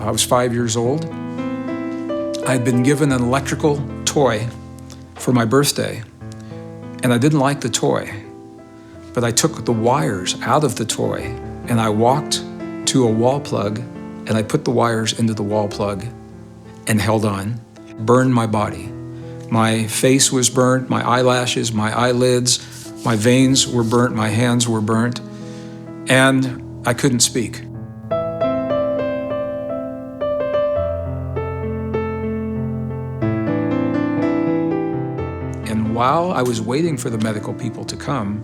I was 5 years old. I had been given an electrical toy for my birthday, and I didn't like the toy. But I took the wires out of the toy, and I walked to a wall plug, and I put the wires into the wall plug and held on, burned my body. My face was burnt, my eyelashes, my eyelids, my veins were burnt, my hands were burnt, and I couldn't speak. And while I was waiting for the medical people to come,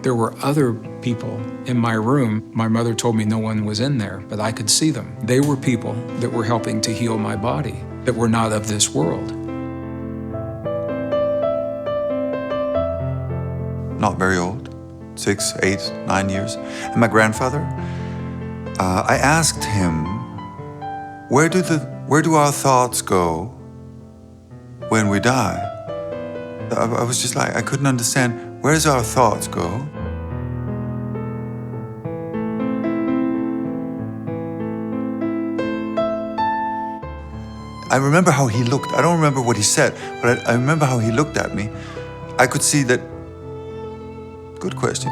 there were other people in my room. My mother told me no one was in there, but I could see them. They were people that were helping to heal my body, that were not of this world. Not very old, 6, 8, 9 years. And my grandfather, I asked him, where do our thoughts go when we die? I was just like, I couldn't understand, where does our thoughts go? I remember how he looked. I don't remember what he said, but I remember how he looked at me. I could see that. Good question.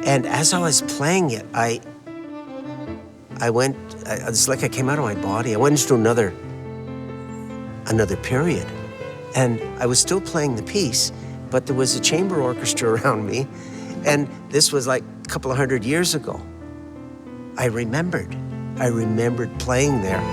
And as I was playing it, it's like I came out of my body. I went into another period. And I was still playing the piece, but there was a chamber orchestra around me. And this was like a couple of 100 years ago. I remembered playing there.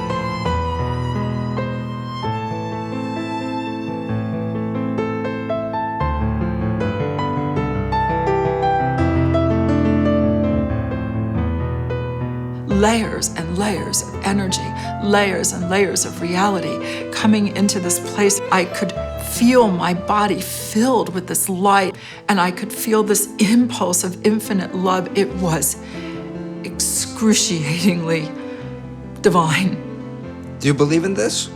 Layers and layers of energy, layers and layers of reality coming into this place. I could feel my body filled with this light, and I could feel this impulse of infinite love. It was excruciatingly divine. Do you believe in this?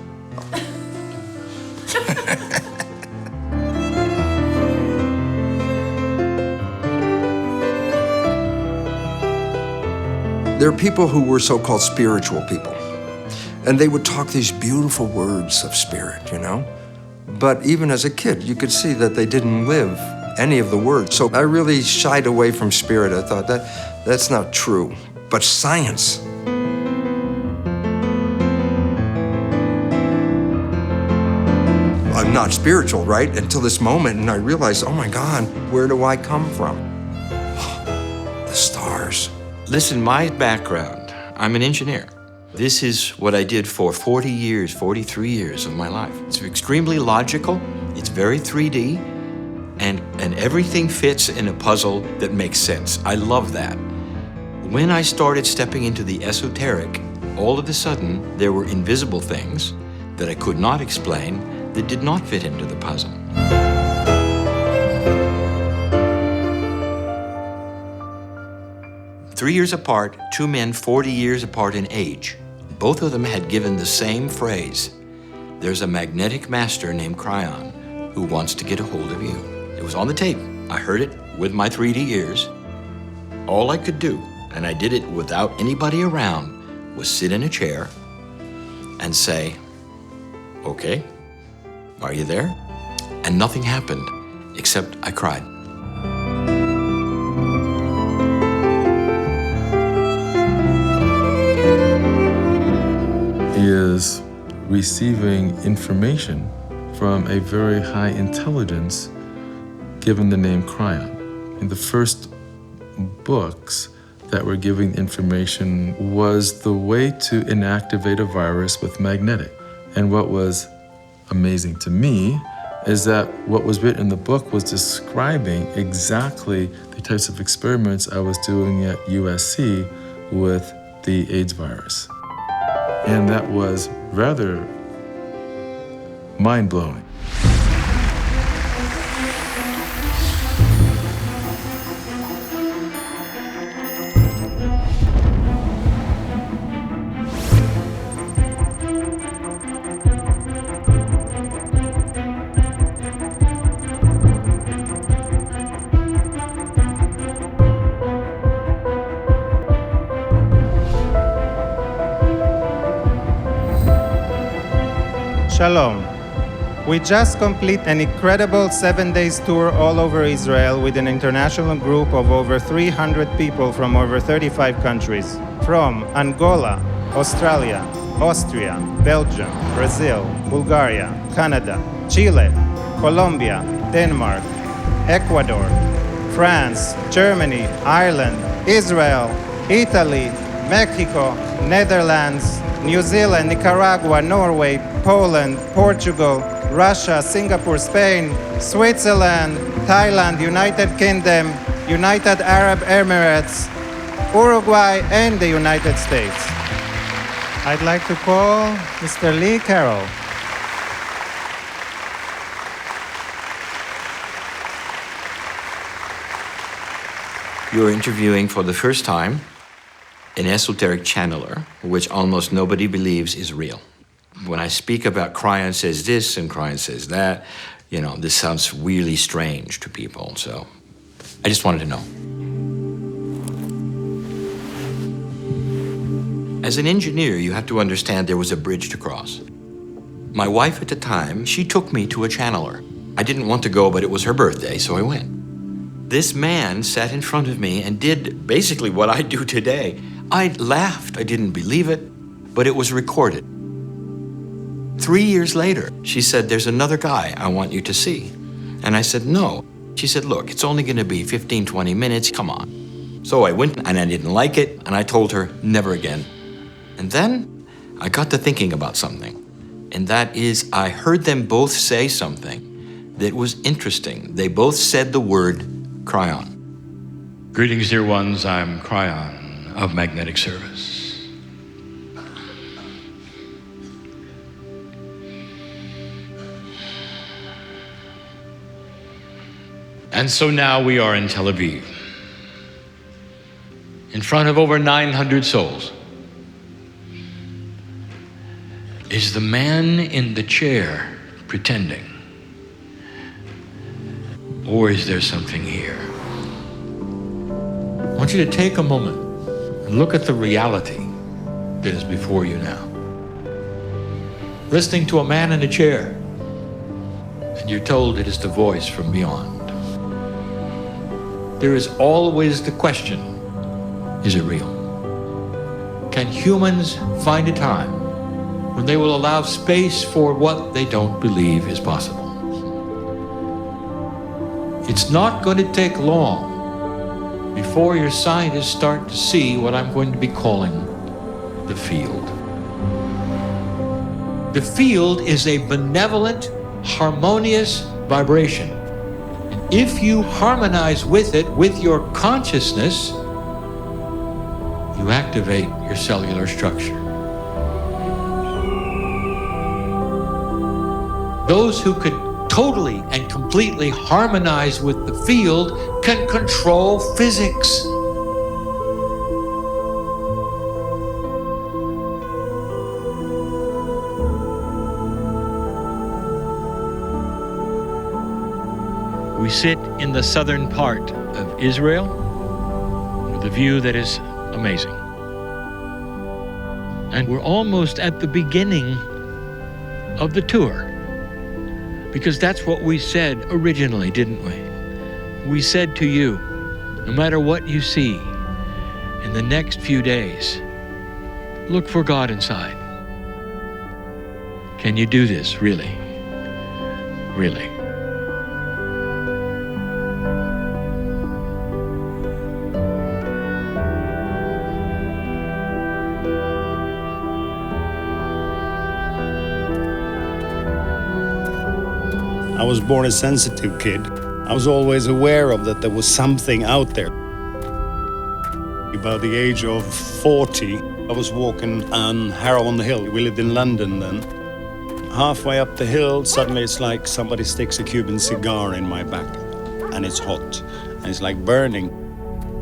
There are people who were so-called spiritual people, and they would talk these beautiful words of spirit, you know? But even as a kid, you could see that they didn't live any of the words. So I really shied away from spirit. I thought that's not true. But science. I'm not spiritual, right? Until this moment, and I realized, oh my God, where do I come from? The stars. Listen, my background, I'm an engineer. This is what I did for 40 years, 43 years of my life. It's extremely logical, it's very 3D, and everything fits in a puzzle that makes sense. I love that. When I started stepping into the esoteric, all of a sudden, there were invisible things that I could not explain that did not fit into the puzzle. Three years apart, two men 40 years apart in age. Both of them had given the same phrase. There's a magnetic master named Cryon who wants to get a hold of you. It was on the tape. I heard it with my 3D ears. All I could do, and I did it without anybody around, was sit in a chair and say, okay, are you there? And nothing happened, except I cried. Is receiving information from a very high intelligence given the name Cryon. In the first books that were giving information was the way to inactivate a virus with magnetic. And what was amazing to me is that what was written in the book was describing exactly the types of experiments I was doing at USC with the AIDS virus. And that was rather mind-blowing. Shalom. We just completed an incredible 7 days tour all over Israel with an international group of over 300 people from over 35 countries. From Angola, Australia, Austria, Belgium, Brazil, Bulgaria, Canada, Chile, Colombia, Denmark, Ecuador, France, Germany, Ireland, Israel, Italy, Mexico, Netherlands, New Zealand, Nicaragua, Norway, Poland, Portugal, Russia, Singapore, Spain, Switzerland, Thailand, United Kingdom, United Arab Emirates, Uruguay, and the United States. I'd like to call Mr. Lee Carroll. You're interviewing for the first time an esoteric channeler, which almost nobody believes is real. When I speak about Cryon says this and Cryon says that, this sounds really strange to people. So I just wanted to know. As an engineer, you have to understand there was a bridge to cross. My wife at the time, she took me to a channeler. I didn't want to go, but it was her birthday, so I went. This man sat in front of me and did basically what I do today. I laughed, I didn't believe it, but it was recorded. 3 years later, she said, there's another guy I want you to see. And I said, no. She said, look, it's only gonna be 15, 20 minutes, come on. So I went and I didn't like it, and I told her, never again. And then I got to thinking about something. And that is, I heard them both say something that was interesting. They both said the word Cryon. Greetings, dear ones. I'm Cryon of Magnetic Service. And so now we are in Tel Aviv, in front of over 900 souls. Is the man in the chair pretending? Or is there something here? I want you to take a moment and look at the reality that is before you now. Listening to a man in a chair, and you're told it is the voice from beyond. There is always the question, is it real? Can humans find a time when they will allow space for what they don't believe is possible? It's not going to take long before your scientists start to see what I'm going to be calling the field. The field is a benevolent, harmonious vibration. And if you harmonize with it, with your consciousness, you activate your cellular structure. Those who could totally and completely harmonize with the field can control physics. We sit in the southern part of Israel with a view that is amazing. And we're almost at the beginning of the tour. Because that's what we said originally, didn't we? We said to you, no matter what you see in the next few days, look for God inside. Can you do this, really? Really? I was born a sensitive kid. I was always aware of that there was something out there. About the age of 40, I was walking on Harrow-on-the-Hill. We lived in London then. Halfway up the hill, suddenly it's like somebody sticks a Cuban cigar in my back. And it's hot. And it's like burning.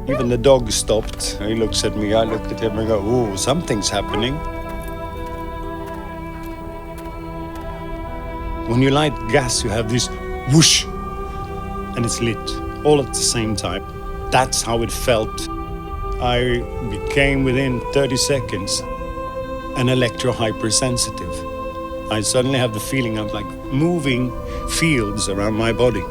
Even the dog stopped. He looks at me, I looked at him and go, "Ooh, something's happening." When you light gas, you have this whoosh, and it's lit, all at the same time. That's how it felt. I became, within 30 seconds, an electro-hypersensitive. I suddenly have the feeling of like moving fields around my body.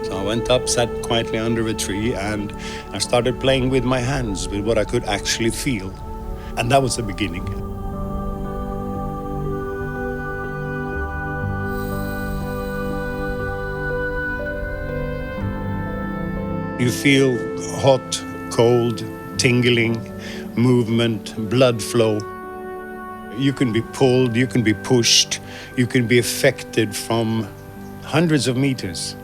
So I went up, sat quietly under a tree, and I started playing with my hands, with what I could actually feel. And that was the beginning. You feel hot, cold, tingling, movement, blood flow. You can be pulled, you can be pushed, you can be affected from hundreds of meters.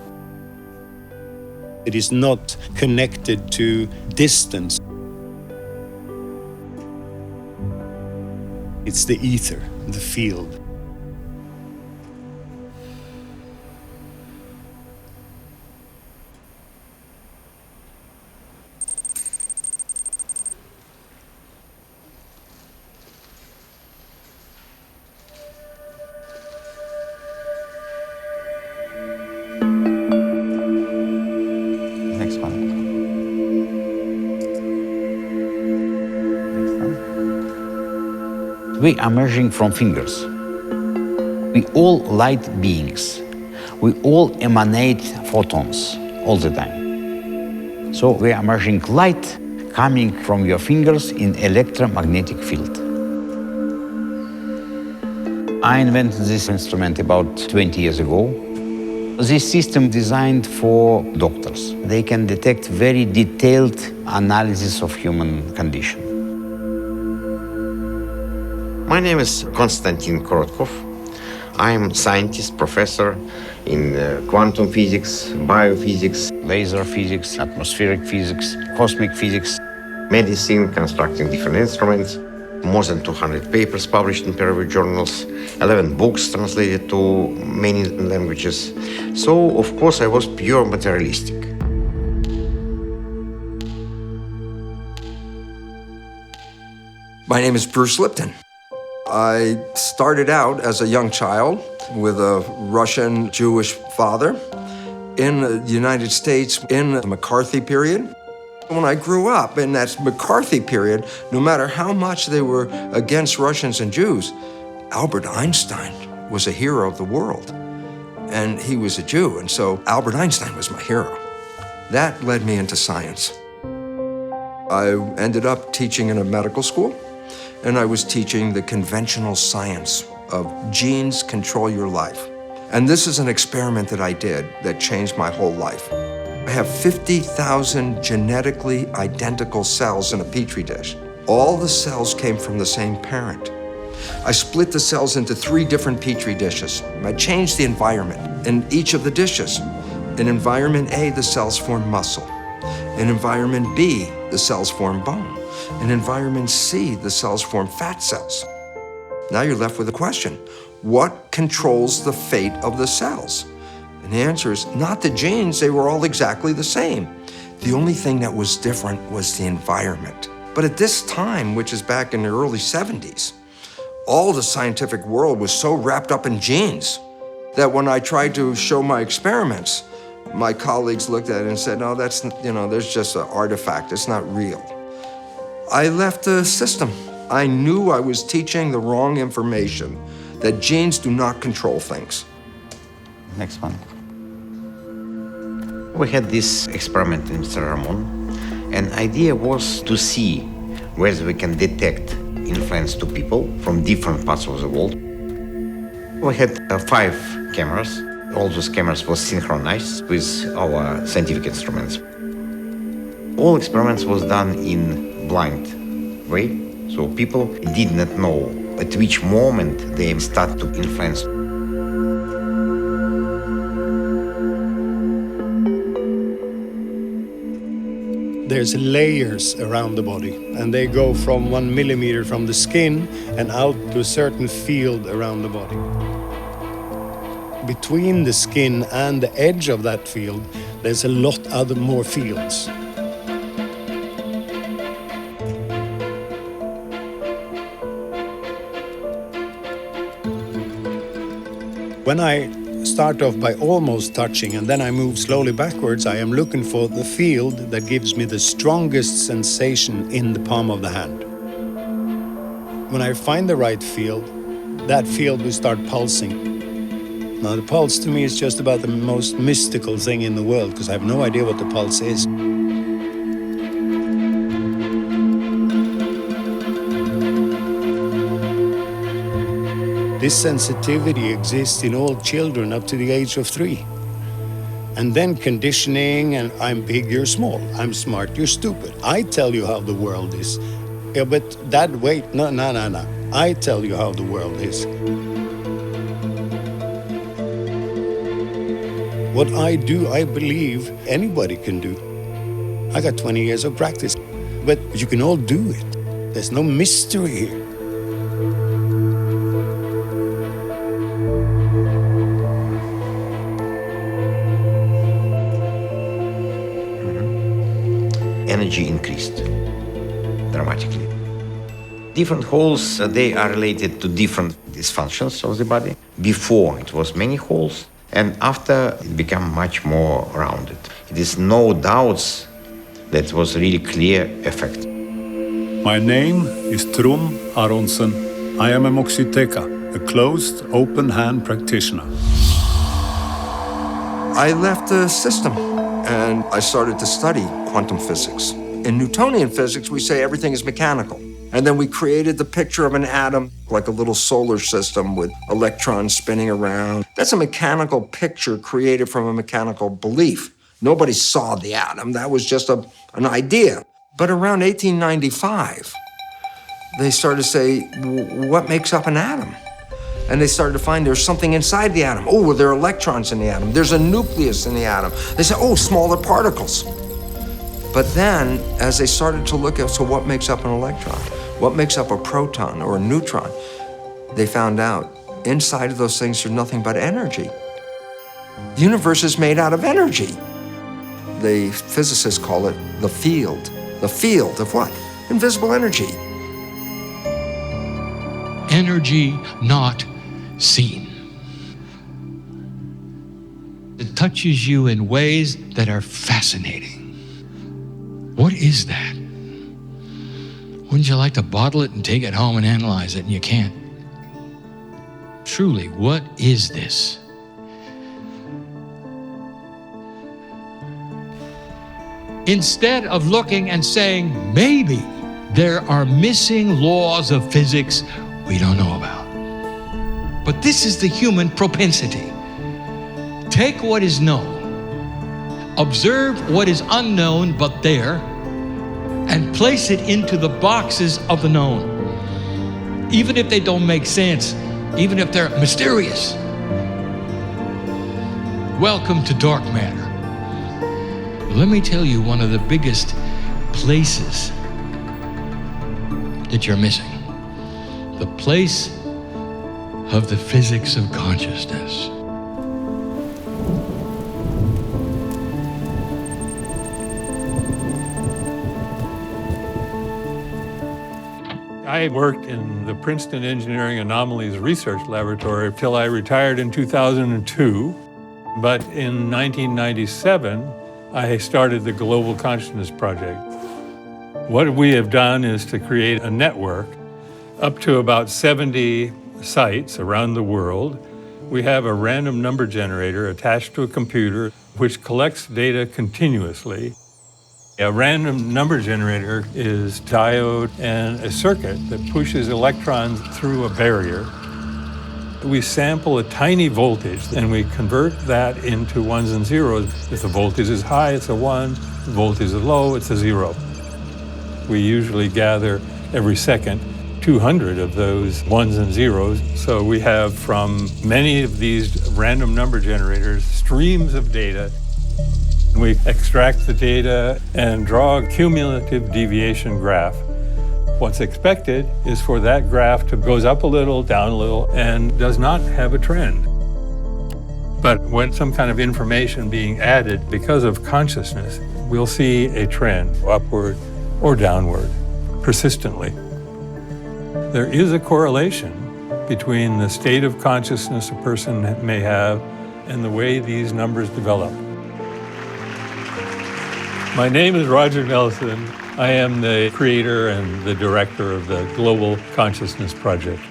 It is not connected to distance. It's the ether, the field. Next one. We are emerging from fingers. We all light beings. We all emanate photons all the time. So we are emerging light coming from your fingers in electromagnetic field. I invented this instrument about 20 years ago. This system designed for doctors. They can detect very detailed analysis of human condition. My name is Konstantin Korotkov. I'm a scientist, professor in quantum physics, biophysics, Laser physics, atmospheric physics, cosmic physics, medicine, constructing different instruments. More than 200 papers published in peer-reviewed journals, 11 books translated to many languages. So, of course, I was pure materialistic. My name is Bruce Lipton. I started out as a young child with a Russian Jewish father in the United States in the McCarthy period. When I grew up in that McCarthy period, no matter how much they were against Russians and Jews, Albert Einstein was a hero of the world. And he was a Jew, and so Albert Einstein was my hero. That led me into science. I ended up teaching in a medical school, and I was teaching the conventional science of genes control your life. And this is an experiment that I did that changed my whole life. I have 50,000 genetically identical cells in a petri dish. All the cells came from the same parent. I split the cells into 3 different petri dishes. I changed the environment in each of the dishes. In environment A, the cells form muscle. In environment B, the cells form bone. In environment C, the cells form fat cells. Now you're left with a question. What controls the fate of the cells? And the answer is not the genes, they were all exactly the same. The only thing that was different was the environment. But at this time, which is back in the early 70s, all the scientific world was so wrapped up in genes that when I tried to show my experiments, my colleagues looked at it and said, no, that's, there's just an artifact, it's not real. I left the system. I knew I was teaching the wrong information, that genes do not control things. Next one. We had this experiment in Mr. Ramon, and the idea was to see whether we can detect influence to people from different parts of the world. We had 5 cameras. All those cameras were synchronized with our scientific instruments. All experiments was done in blind way, so people did not know at which moment they start to influence. There's layers around the body, and they go from 1 millimeter from the skin and out to a certain field around the body. Between the skin and the edge of that field, there's a lot other more fields. When I start off by almost touching and then I move slowly backwards, I am looking for the field that gives me the strongest sensation in the palm of the hand. When I find the right field, that field will start pulsing. Now, the pulse to me is just about the most mystical thing in the world, because I have no idea what the pulse is. This sensitivity exists in all children up to the age of 3. And then conditioning, and I'm big, you're small. I'm smart, you're stupid. I tell you how the world is. Yeah, but no. I tell you how the world is. What I do, I believe anybody can do. I got 20 years of practice, but you can all do it. There's no mystery here. Energy increased dramatically. Different holes, they are related to different dysfunctions of the body. Before it was many holes, and after it became much more rounded. It is no doubts that it was really clear effect. My name is Trum Aronsen. I am a moxiteca, a closed, open hand practitioner. I left the system and I started to study quantum physics. In Newtonian physics, we say everything is mechanical. And then we created the picture of an atom, like a little solar system with electrons spinning around. That's a mechanical picture created from a mechanical belief. Nobody saw the atom. That was just an idea. But around 1895, they started to say, what makes up an atom? And they started to find there's something inside the atom. Oh, there are electrons in the atom. There's a nucleus in the atom. They said, oh, smaller particles. But then, as they started to look at, so what makes up an electron? What makes up a proton or a neutron? They found out inside of those things there's nothing but energy. The universe is made out of energy. The physicists call it the field. The field of what? Invisible energy. Energy not seen. It touches you in ways that are fascinating. What is that? Wouldn't you like to bottle it and take it home and analyze it, and you can't? Truly, what is this? Instead of looking and saying, maybe there are missing laws of physics we don't know about. But this is the human propensity. Take what is known, observe what is unknown but there, and place it into the boxes of the known. Even if they don't make sense, even if they're mysterious. Welcome to dark matter. Let me tell you one of the biggest places that you're missing. The place of the physics of consciousness. I worked in the Princeton Engineering Anomalies Research Laboratory till I retired in 2002. But in 1997, I started the Global Consciousness Project. What we have done is to create a network up to about 70 sites around the world. We have a random number generator attached to a computer which collects data continuously. A random number generator is a diode and a circuit that pushes electrons through a barrier. We sample a tiny voltage and we convert that into ones and zeros. If the voltage is high, it's a 1. If the voltage is low, it's a 0. We usually gather every second 200 of those ones and zeros. So we have from many of these random number generators streams of data. We extract the data and draw a cumulative deviation graph. What's expected is for that graph to goes up a little, down a little, and does not have a trend. But when some kind of information being added because of consciousness, we'll see a trend, upward or downward, persistently. There is a correlation between the state of consciousness a person may have and the way these numbers develop. My name is Roger Nelson. I am the creator and the director of the Global Consciousness Project.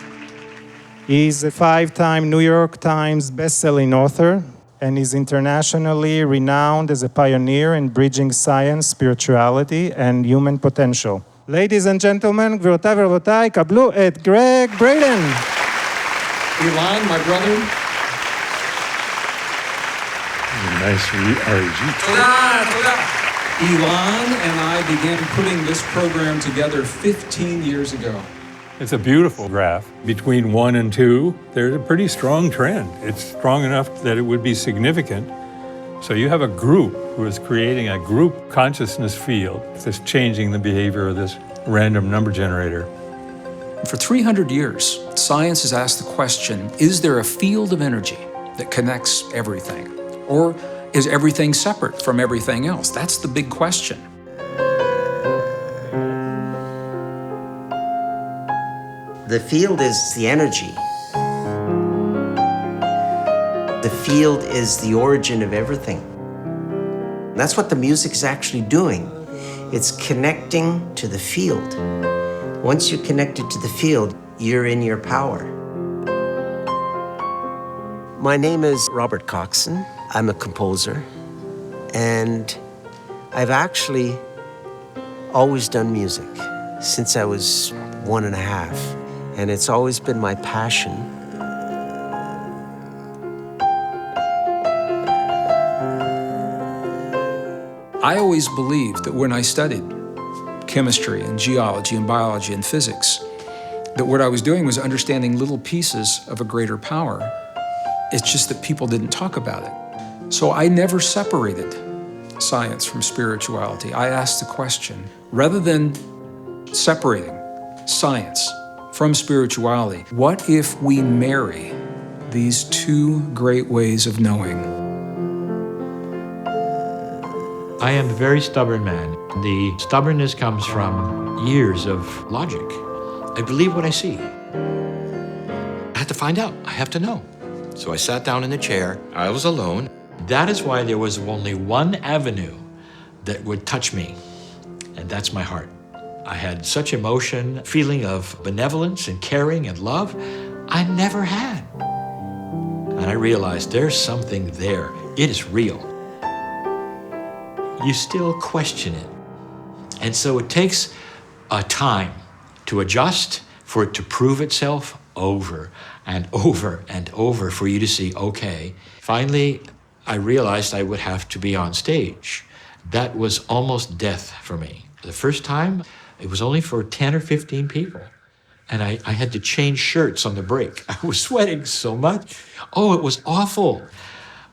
He's a 5-time New York Times best-selling author, and is internationally renowned as a pioneer in bridging science, spirituality, and human potential. Ladies and gentlemen, גבירותיי ורבותיי, קבלו את גרג בריידן. Elon, my brother. Nice REG. Elon and I began putting this program together 15 years ago. It's a beautiful graph. Between 1 and 2, there's a pretty strong trend. It's strong enough that it would be significant. So you have a group who is creating a group consciousness field that's changing the behavior of this random number generator. For 300 years, science has asked the question, is there a field of energy that connects everything? Or is everything separate from everything else? That's the big question. The field is the energy. The field is the origin of everything. That's what the music is actually doing. It's connecting to the field. Once you're connected to the field, you're in your power. My name is Robert Coxon. I'm a composer, and I've actually always done music since I was 1.5, and it's always been my passion. I always believed that when I studied chemistry and geology and biology and physics, that what I was doing was understanding little pieces of a greater power. It's just that people didn't talk about it. So I never separated science from spirituality. I asked the question, rather than separating science from spirituality, what if we marry these two great ways of knowing? I am a very stubborn man. The stubbornness comes from years of logic. I believe what I see. I have to find out. I have to know. So I sat down in the chair. I was alone. That is why there was only one avenue that would touch me, and that's my heart. I had such emotion, feeling of benevolence and caring and love I never had. And I realized there's something there. It is real. You still question it. And so it takes a time to adjust, for it to prove itself over and over and over, for you to see, okay. Finally, I realized I would have to be on stage. That was almost death for me. The first time, it was only for 10 or 15 people. And I had to change shirts on the break. I was sweating so much. Oh, it was awful.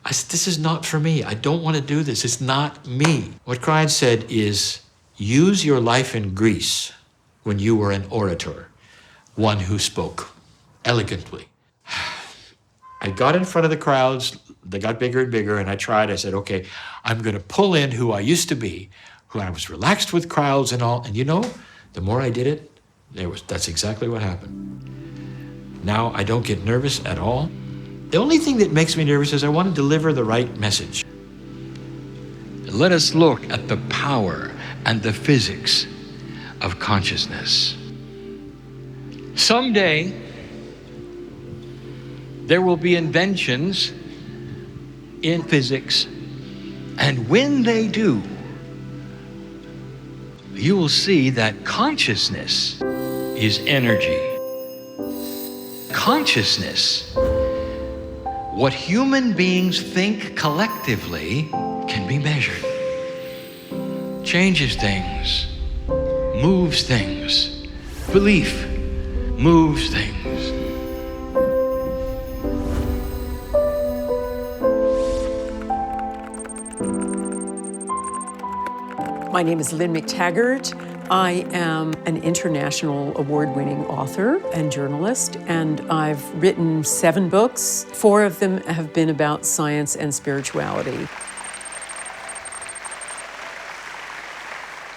I said, this is not for me. I don't want to do this. It's not me. What Cryan said is, use your life in Greece when you were an orator, one who spoke elegantly. I got in front of the crowds. They got bigger and bigger, and I tried. I said, okay, I'm going to pull in who I used to be, who I was relaxed with crowds and all. And you know, the more I did it, that's exactly what happened. Now I don't get nervous at all. The only thing that makes me nervous is I want to deliver the right message. Let us look at the power and the physics of consciousness. Someday, there will be inventions in physics, and when they do, you will see that consciousness is energy. Consciousness, what human beings think collectively, can be measured. Changes things, moves things. Belief moves things. My name is Lynn McTaggart. I am an international award-winning author and journalist, and I've written 7 books. 4 of them have been about science and spirituality.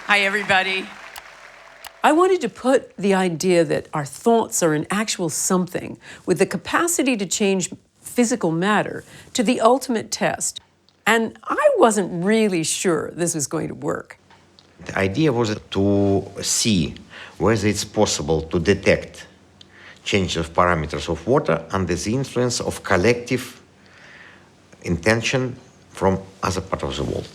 Hi, everybody. I wanted to put the idea that our thoughts are an actual something with the capacity to change physical matter to the ultimate test. And I wasn't really sure this was going to work. The idea was to see whether it's possible to detect change of parameters of water under the influence of collective intention from other parts of the world.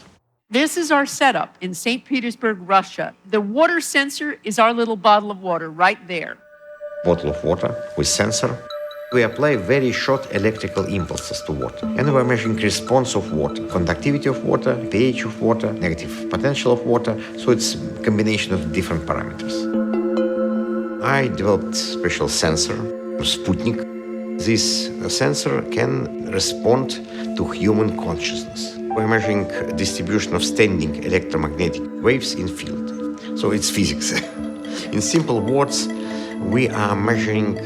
This is our setup in St. Petersburg, Russia. The water sensor is our little bottle of water right there. Bottle of water with sensor. We apply very short electrical impulses to water. And we're measuring response of water, conductivity of water, pH of water, negative potential of water. So it's a combination of different parameters. I developed a special sensor, Sputnik. This sensor can respond to human consciousness. We're measuring distribution of standing electromagnetic waves in field. So it's physics. In simple words, we are measuring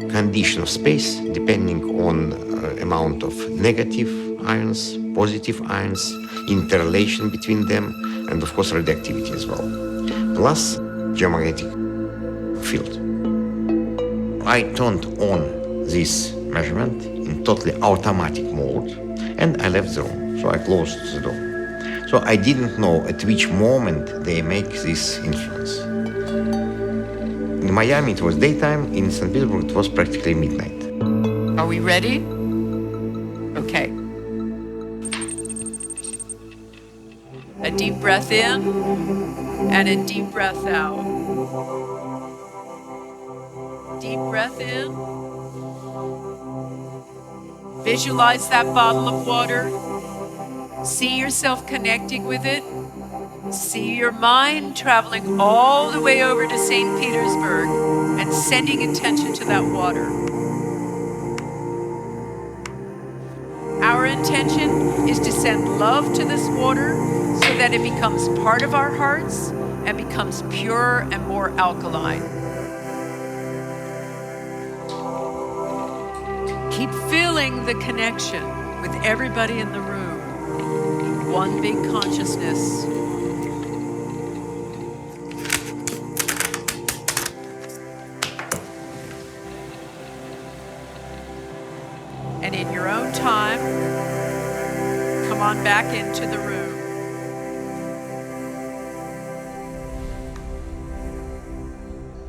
condition of space depending on amount of negative ions, positive ions, interrelation between them, and of course radioactivity as well, plus geomagnetic field. I turned on this measurement in totally automatic mode and I left the room, so I closed the door. So I didn't know at which moment they make this influence. In Miami, it was daytime. In St. Petersburg, it was practically midnight. Are we ready? Okay. A deep breath in and a deep breath out. Deep breath in. Visualize that bottle of water. See yourself connecting with it. See your mind traveling all the way over to St. Petersburg and sending attention to that water. Our intention is to send love to this water so that it becomes part of our hearts and becomes purer and more alkaline. Keep feeling the connection with everybody in the room. One big consciousness. And in your own time, come on back into the room.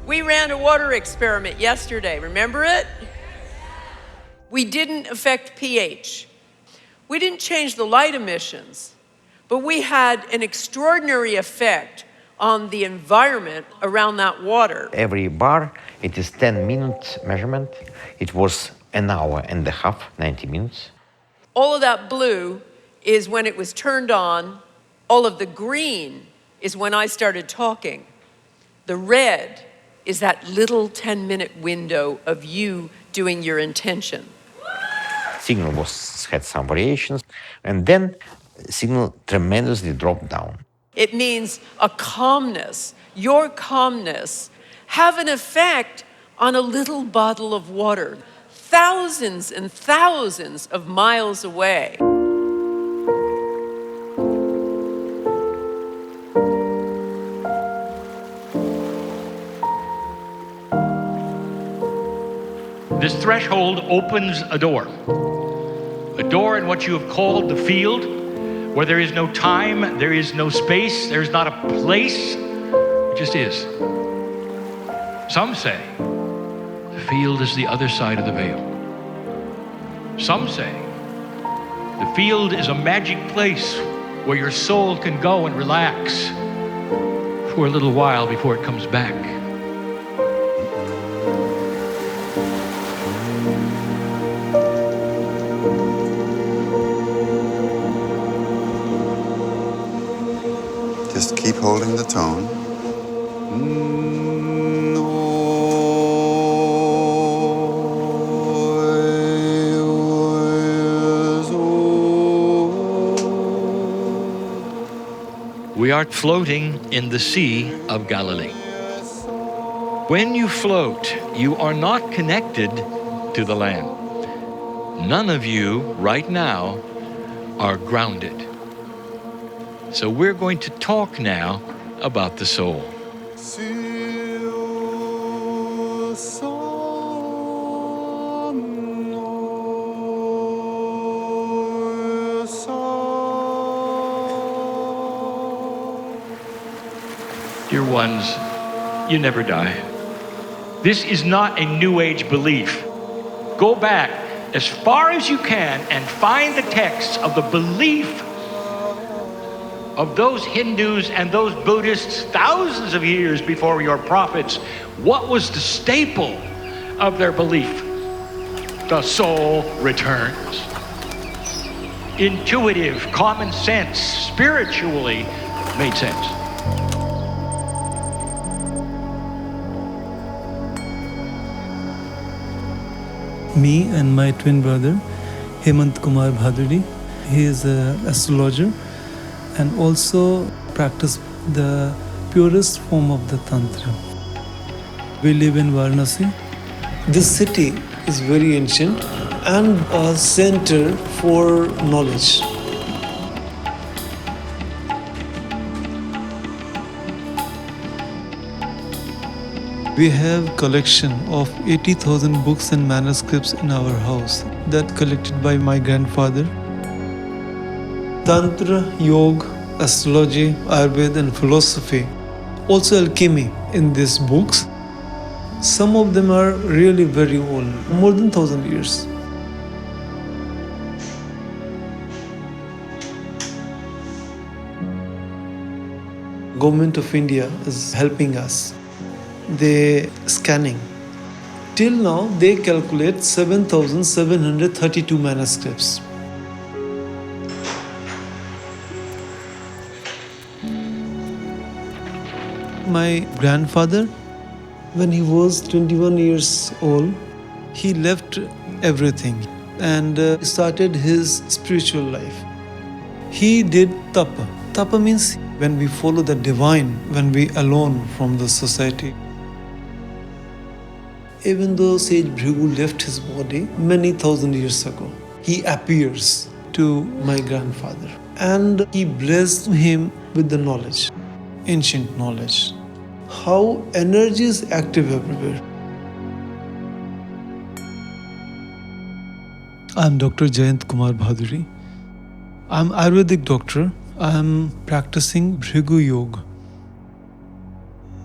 We ran a water experiment yesterday, remember it? We didn't affect pH. We didn't change the light emissions, but we had an extraordinary effect on the environment around that water. Every bar, it is 10-minute measurement. It was an hour and a half, 90 minutes. All of that blue is when it was turned on. All of the green is when I started talking. The red is that little 10-minute window of you doing your intention. Signal had some variations, and then signal tremendously dropped down. It means a calmness. Your calmness have an effect on a little bottle of water, thousands and thousands of miles away. This threshold opens a door in what you have called the field, where there is no time, there is no space, there's not a place, it just is. Some say the field is the other side of the veil. Some say the field is a magic place where your soul can go and relax for a little while before it comes back. Just keep holding the tone. We are floating in the Sea of Galilee. When you float, you are not connected to the land. None of you right now are grounded. So we're going to talk now about the soul. Dear ones, you never die. This is not a New Age belief. Go back as far as you can and find the texts of the belief of those Hindus and those Buddhists thousands of years before your prophets. What was the staple of their belief? The soul returns. Intuitive, common sense, spiritually made sense. Me and my twin brother, Hemant Kumar Bhaduri, he is an astrologer and also practice the purest form of the Tantra. We live in Varanasi. This city is very ancient and a center for knowledge. We have collection of 80,000 books and manuscripts in our house that collected by my grandfather. Tantra, yoga, astrology, Ayurveda and philosophy. Also alchemy in these books. Some of them are really very old, more than 1,000 years. Government of India is helping us. They scanning. Till now, they calculate 7,732 manuscripts. My grandfather, when he was 21 years old, he left everything and started his spiritual life. He did tapa. Tapa means when we follow the divine, when we alone from the society. Even though Sage Bhrigu left his body many thousand years ago, he appears to my grandfather and he blessed him with the knowledge, ancient knowledge, how energy is active everywhere. I'm Dr. Jayant Kumar Bhaduri. I'm Ayurvedic doctor. I'm practicing Bhrigu Yoga.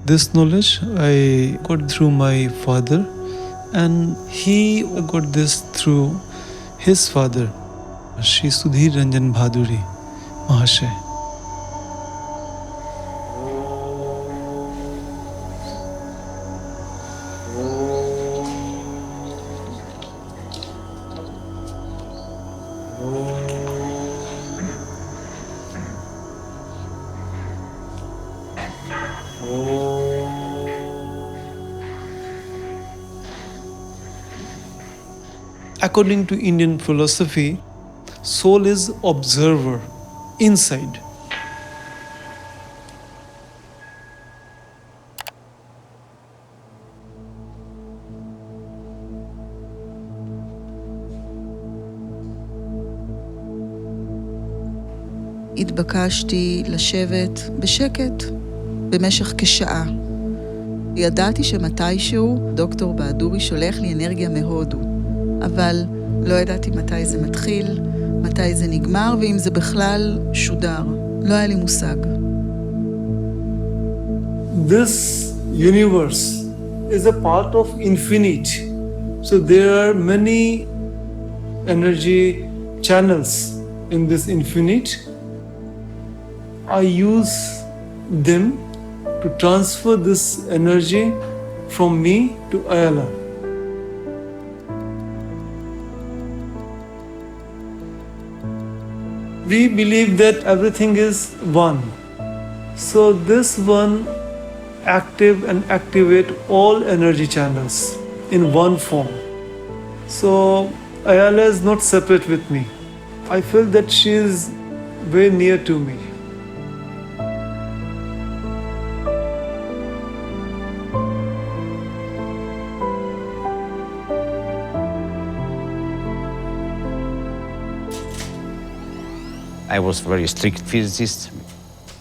This knowledge I got through my father and he got this through his father, Shri Sudhir Ranjan Bhaduri Mahashay. According to Indian philosophy, soul is observer, inside. התבקשתי לשבת בשקט במשך כשעה. ידעתי שמתישהו דוקטור בהדורי שולח לי אנרגיה מהודו. אבל לא ידעתי מתי זה מתחיל, מתי זה נגמר, ואם זה בכלל שודר. לא היה לי מושג. This universe is a part of infinite. So there are many energy channels in this infinite. I use them to transfer this energy from me to Ayala. We believe that everything is one. So this one active and activate all energy channels in one form. So Ayala is not separate with me. I feel that she is very near to me. I was a very strict physicist,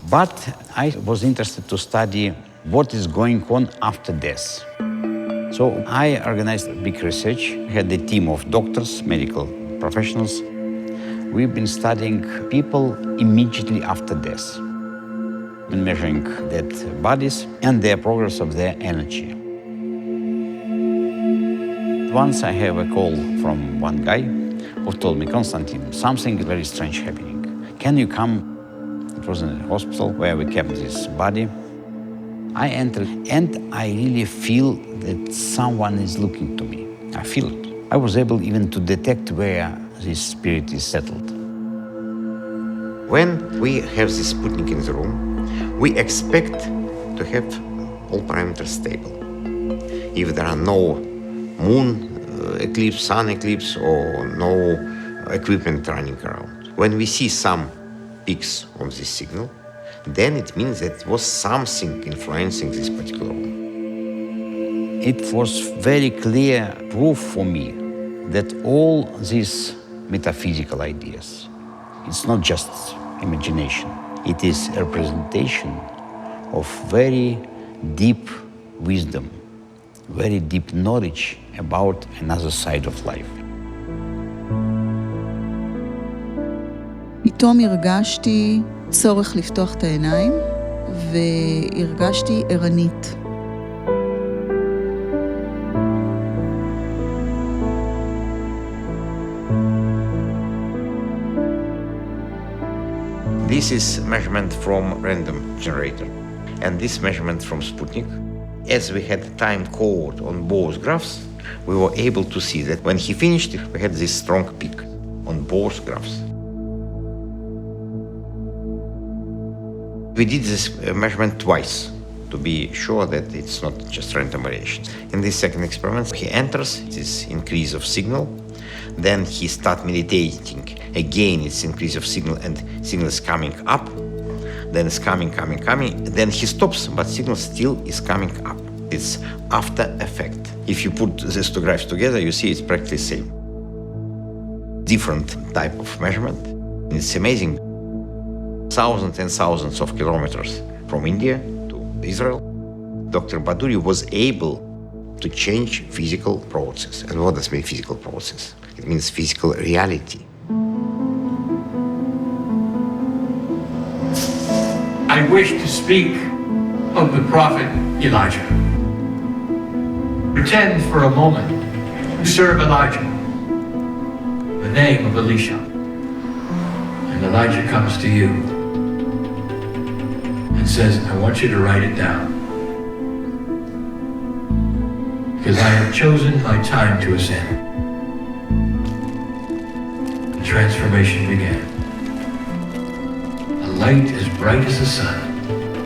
but I was interested to study what is going on after death. So I organized big research, had a team of doctors, medical professionals. We've been studying people immediately after death, and measuring dead bodies and the progress of their energy. once I have a call from one guy who told me, Konstantin, something very strange happening. Can you come? It was in a hospital where we kept this body. I entered and I really feel that someone is looking to me. I feel it. I was able even to detect where this spirit is settled. When we have this Sputnik in the room, we expect to have all parameters stable. If there are no moon eclipse, sun eclipse, or no equipment running around. When we see some peaks on this signal, then it means that it was something influencing this particular room. It was very clear proof for me that all these metaphysical ideas, it's not just imagination, it is a representation of very deep wisdom, very deep knowledge about another side of life. פתאום הרגשתי צורך לפתוח את העיניים, והרגשתי ערנית. This is measurement from random generator, and this measurement from Sputnik. As we had time code on both graphs, we were able to see that when he finished it, we had this strong peak on both graphs. We did this measurement twice to be sure that it's not just random variations. In this second experiment, he enters this increase of signal, then he starts meditating. Again, it's increase of signal, and signal is coming up, then it's coming, then he stops, but signal still is coming up. It's after effect. If you put these two graphs together, you see it's practically the same. Different type of measurement. It's amazing. Thousands and thousands of kilometers from India to Israel, Dr. Baduri was able to change physical process. And what does mean physical process? It means physical reality. I wish to speak of the prophet Elijah. Pretend for a moment to serve Elijah, the name of Elisha. And Elijah comes to you and says, I want you to write it down, because I have chosen my time to ascend. The transformation began. A light as bright as the sun.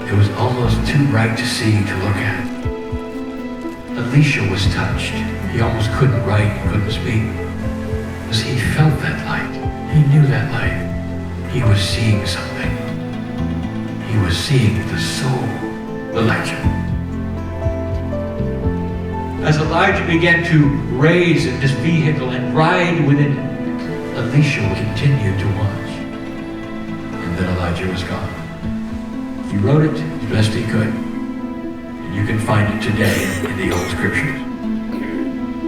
It was almost too bright to see, to look at. Elisha was touched. He almost couldn't write, couldn't speak, because he felt that light. He knew that light. He was seeing something. He was seeing the soul, Elijah. As Elijah began to raise in this vehicle and ride within it, Elisha continued to watch. And then Elijah was gone. He wrote it as best he could. And you can find it today in the old scriptures.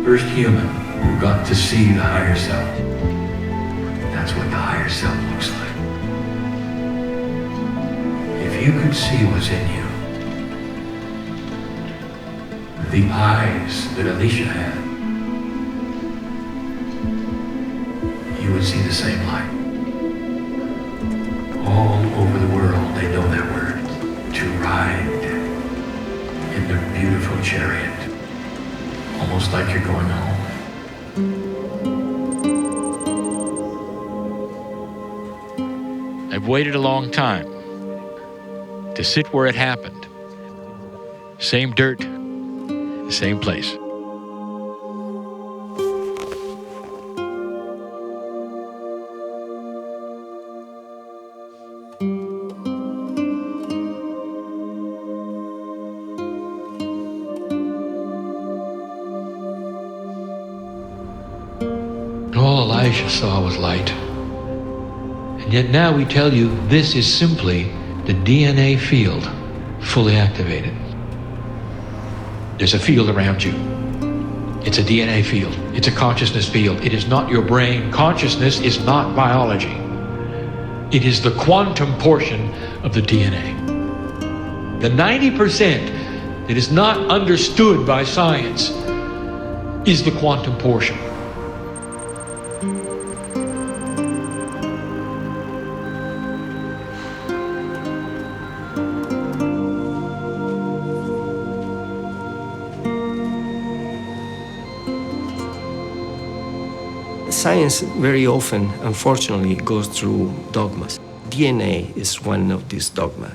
First human who got to see the higher self. That's what the higher self looks like. If you could see what's in you, the eyes that Elisha had, you would see the same light. All over the world, they know that word, to ride in the beautiful chariot, almost like you're going home. I've waited a long time to sit where it happened. Same dirt, same place. All Elijah saw was light. And yet now we tell you this is simply the DNA field fully activated. There's a field around you. It's a DNA field. It's a consciousness field. It is not your brain. Consciousness is not biology. It is the quantum portion of the DNA. The 90% that is not understood by science is the quantum portion. Science very often, unfortunately, goes through dogmas. DNA is one of these dogmas.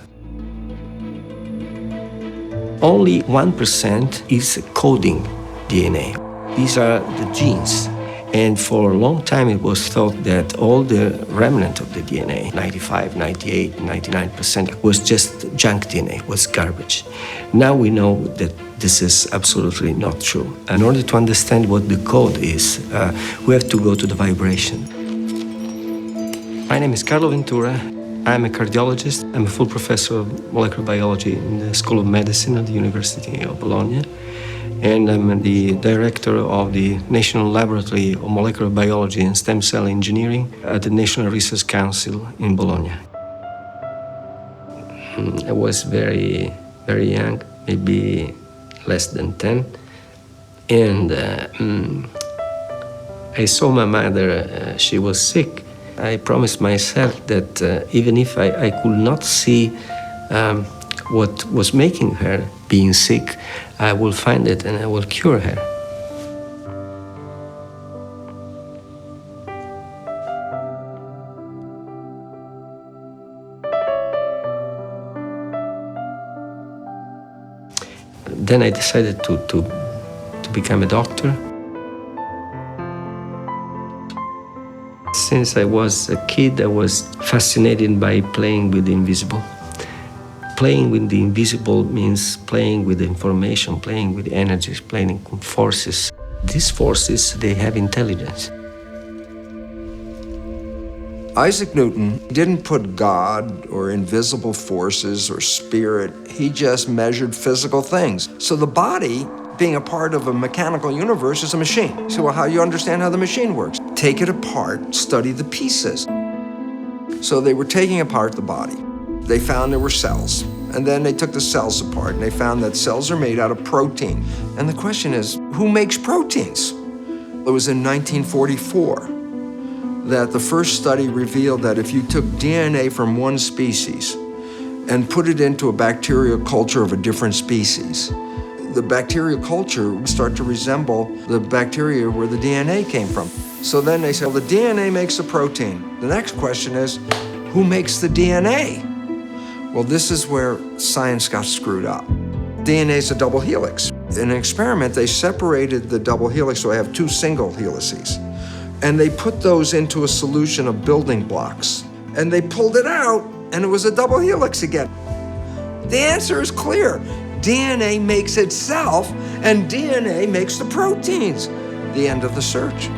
Only 1% is coding DNA. These are the genes. And for a long time, it was thought that all the remnant of the DNA, 95, 98, 99%, was just junk DNA, was garbage. Now we know that this is absolutely not true. In order to understand what the code is, we have to go to the vibration. My name is Carlo Ventura. I'm a cardiologist. I'm a full professor of molecular biology in the School of Medicine at the University of Bologna. And I'm the director of the National Laboratory of Molecular Biology and Stem Cell Engineering at the National Research Council in Bologna. I was very, very young, maybe less than 10. And I saw my mother, she was sick. I promised myself that even if I could not see what was making her being sick, I will find it and I will cure her. Then I decided to become a doctor. Since I was a kid, I was fascinated by playing with the invisible. Playing with the invisible means playing with information, playing with energies, playing with forces. These forces, they have intelligence. Isaac Newton didn't put God or invisible forces or spirit, he just measured physical things. So the body, being a part of a mechanical universe, is a machine. So how do you understand how the machine works? Take it apart, study the pieces. So they were taking apart the body. They found there were cells, and then they took the cells apart, and they found that cells are made out of protein. And the question is, who makes proteins? It was in 1944 that the first study revealed that if you took DNA from one species and put it into a bacterial culture of a different species, the bacterial culture would start to resemble the bacteria where the DNA came from. So then they said, well, the DNA makes the protein. The next question is, who makes the DNA? Well, this is where science got screwed up. DNA is a double helix. In an experiment, they separated the double helix, so I have two single helices. And they put those into a solution of building blocks. And they pulled it out, and it was a double helix again. The answer is clear. DNA makes itself, and DNA makes the proteins. The end of the search.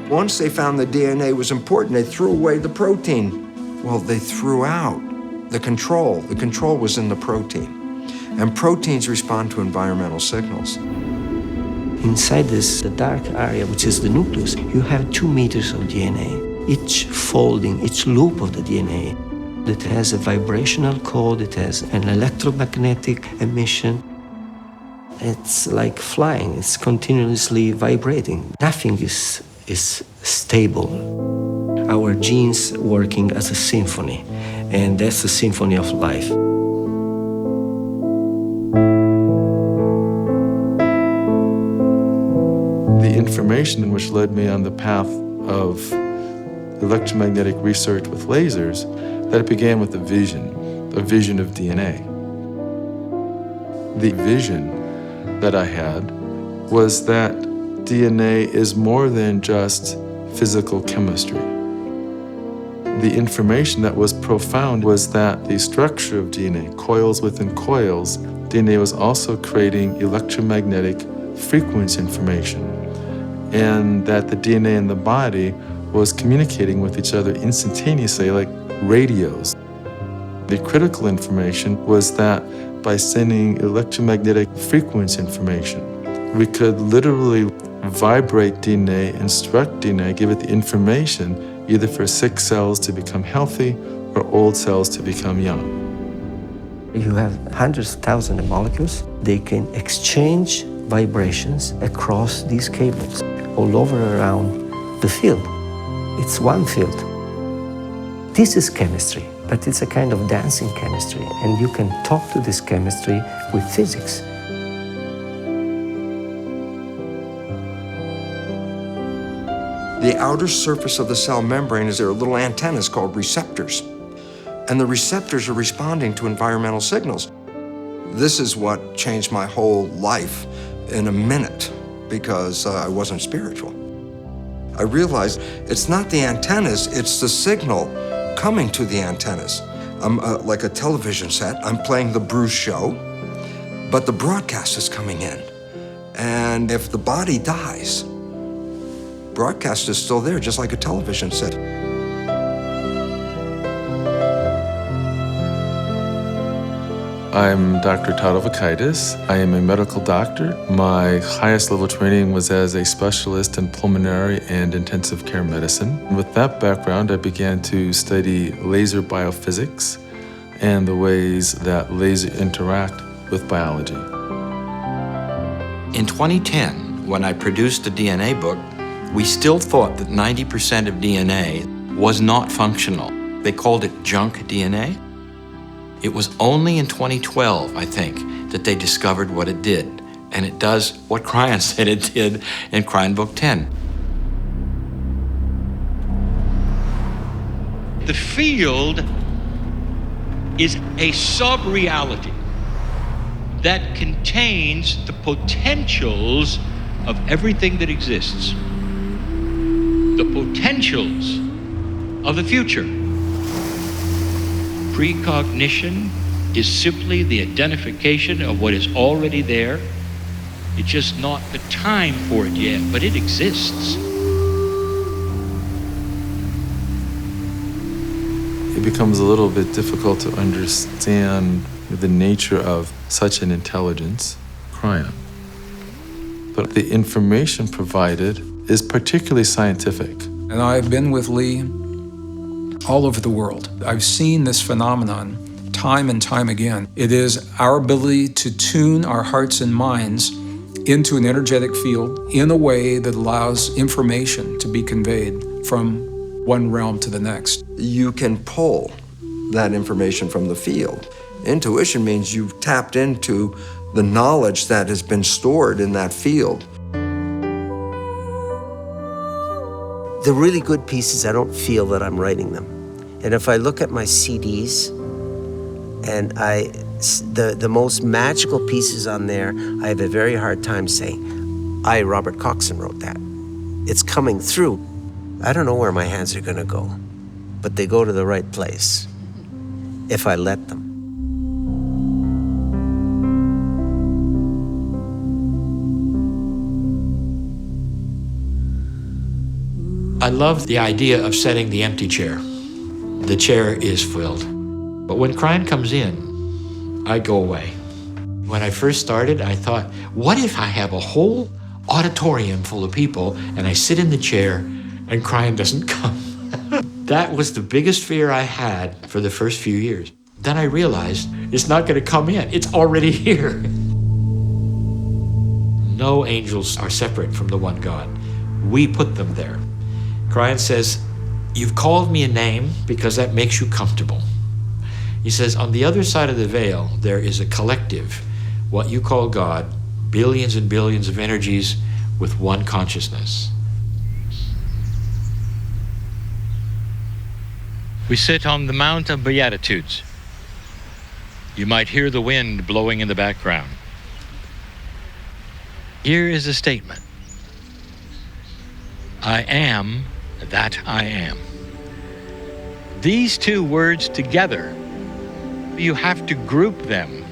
Once they found the DNA was important, they threw away the protein. Well, they threw out the control. The control was in the protein. And proteins respond to environmental signals. Inside this, the dark area, which is the nucleus, you have 2 meters of DNA. Each folding, each loop of the DNA, it has a vibrational code, it has an electromagnetic emission. It's like flying, it's continuously vibrating. Nothing is stable. Our genes working as a symphony, and that's the symphony of life. The information which led me on the path of electromagnetic research with lasers, that it began with a vision of DNA. The vision that I had was that DNA is more than just physical chemistry. The information that was profound was that the structure of DNA, coils within coils, DNA was also creating electromagnetic frequency information, and that the DNA in the body was communicating with each other instantaneously like radios. The critical information was that by sending electromagnetic frequency information, we could literally vibrate DNA, instruct DNA, give it the information either for sick cells to become healthy or old cells to become young. You have hundreds of thousands of molecules. They can exchange vibrations across these cables, all over around the field. It's one field. This is chemistry, but it's a kind of dancing chemistry, and you can talk to this chemistry with physics. The outer surface of the cell membrane is there are little antennas called receptors. And the receptors are responding to environmental signals. This is what changed my whole life in a minute because I wasn't spiritual. I realized it's not the antennas, it's the signal coming to the antennas. I'm like a television set, I'm playing the Bruce show, but the broadcast is coming in. And if the body dies, broadcast is still there, just like a television set. I'm Dr. Tadovakaitis. I am a medical doctor. My highest level training was as a specialist in pulmonary and intensive care medicine. With that background, I began to study laser biophysics and the ways that lasers interact with biology. In 2010, when I produced the DNA book, we still thought that 90% of DNA was not functional. They called it junk DNA. It was only in 2012, I think, that they discovered what it did. And it does what Cryan said it did in Cryan Book 10. The field is a sub-reality that contains the potentials of everything that exists. The potentials of the future. Precognition is simply the identification of what is already there. It's just not the time for it yet, but it exists. It becomes a little bit difficult to understand the nature of such an intelligence, Cryan. But the information provided is particularly scientific. And I've been with Lee all over the world. I've seen this phenomenon time and time again. It is our ability to tune our hearts and minds into an energetic field in a way that allows information to be conveyed from one realm to the next. You can pull that information from the field. Intuition means you've tapped into the knowledge that has been stored in that field. The really good pieces, I don't feel that I'm writing them. And if I look at my CDs, and the most magical pieces on there, I have a very hard time saying, I, Robert Coxon, wrote that. It's coming through. I don't know where my hands are gonna go, but they go to the right place, if I let them. I love the idea of setting the empty chair. The chair is filled. But when Cryan comes in, I go away. When I first started, I thought, what if I have a whole auditorium full of people and I sit in the chair and Cryan doesn't come? That was the biggest fear I had for the first few years. Then I realized it's not going to come in. It's already here. No angels are separate from the one God. We put them there. Cryan says, you've called me a name because that makes you comfortable. He says, on the other side of the veil, there is a collective, what you call God, billions and billions of energies with one consciousness. We sit on the Mount of Beatitudes. You might hear the wind blowing in the background. Here is a statement. I am that I am. These two words together, you have to group them.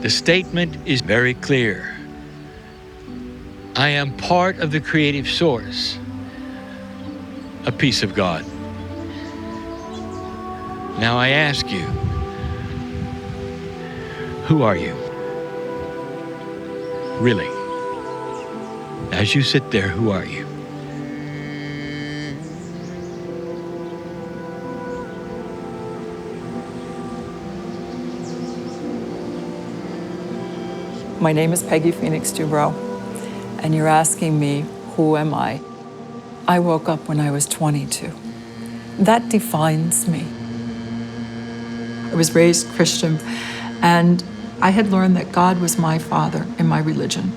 The statement is very clear. I am part of the creative source, a piece of God. Now I ask you, who are you? Really? As you sit there, who are you? My name is Peggy Phoenix Dubrow, and you're asking me, who am I? I woke up when I was 22. That defines me. I was raised Christian, and I had learned that God was my father in my religion.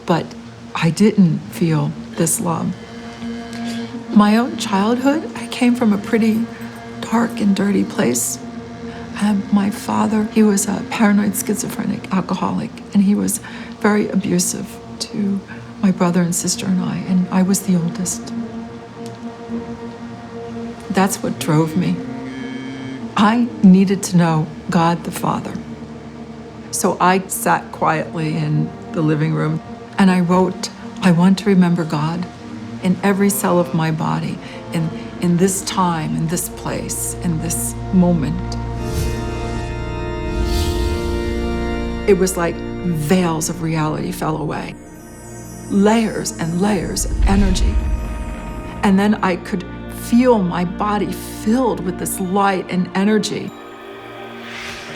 But I didn't feel this love. My own childhood, I came from a pretty dark and dirty place. My father, he was a paranoid schizophrenic alcoholic, and he was very abusive to my brother and sister and I was the oldest. That's what drove me. I needed to know God the Father. So I sat quietly in the living room and I wrote, I want to remember God in every cell of my body, in this time, in this place, in this moment. It was like veils of reality fell away. Layers and layers of energy. And then I could feel my body filled with this light and energy.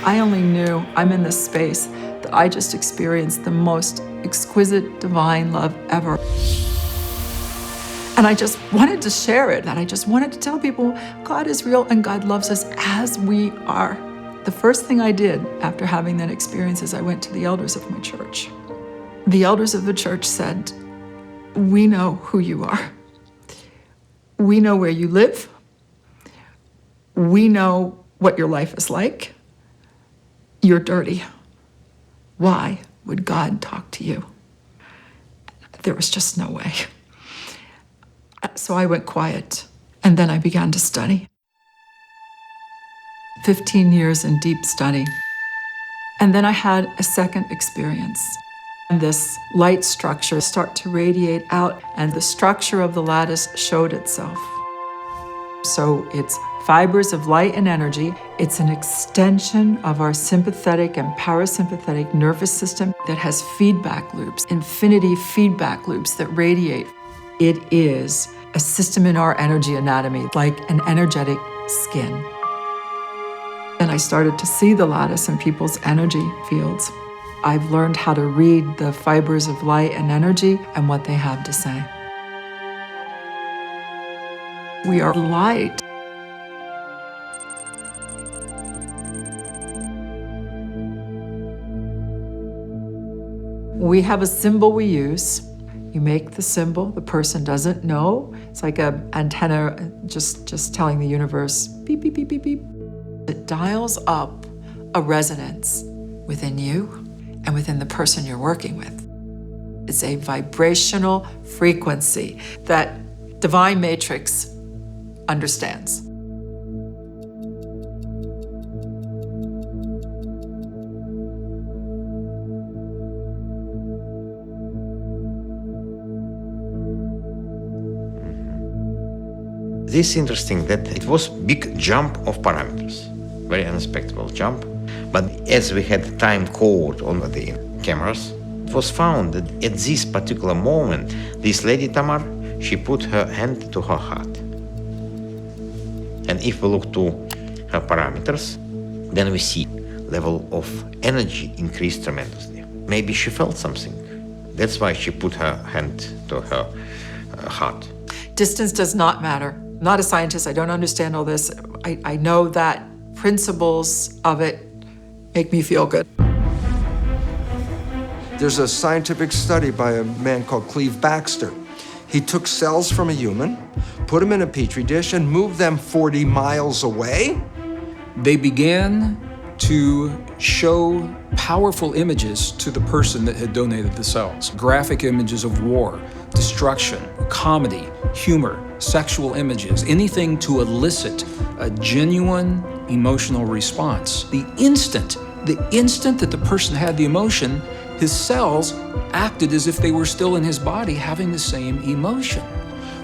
I only knew I'm in this space that I just experienced the most exquisite divine love ever. And I just wanted to share it, and I just wanted to tell people God is real and God loves us as we are. The first thing I did after having that experience is I went to the elders of my church. The elders of the church said, we know who you are. We know where you live. We know what your life is like. You're dirty. Why would God talk to you? There was just no way. So I went quiet, and then I began to study. 15 years in deep study. And then I had a second experience. And this light structure started to radiate out, and the structure of the lattice showed itself. So it's fibers of light and energy. It's an extension of our sympathetic and parasympathetic nervous system that has feedback loops, infinity feedback loops that radiate. It is a system in our energy anatomy, like an energetic skin. And I started to see the lattice in people's energy fields. I've learned how to read the fibers of light and energy and what they have to say. We are light. We have a symbol we use. You make the symbol, the person doesn't know. It's like an antenna just telling the universe, beep, beep, beep, beep, beep. It dials up a resonance within you and within the person you're working with. It's a vibrational frequency that Divine Matrix understands. This is interesting that it was big jump of parameters, very unexpected jump. But as we had time code on the cameras, it was found that at this particular moment, this lady Tamar, she put her hand to her heart. And if we look to her parameters, then we see level of energy increased tremendously. Maybe she felt something. That's why she put her hand to her heart. Distance does not matter. I'm not a scientist, I don't understand all this. I know that principles of it make me feel good. There's a scientific study by a man called Cleve Baxter. He took cells from a human, put them in a petri dish, and moved them 40 miles away. They began to show powerful images to the person that had donated the cells. Graphic images of war, destruction, comedy, humor, sexual images, anything to elicit a genuine emotional response. The instant that the person had the emotion, his cells acted as if they were still in his body having the same emotion.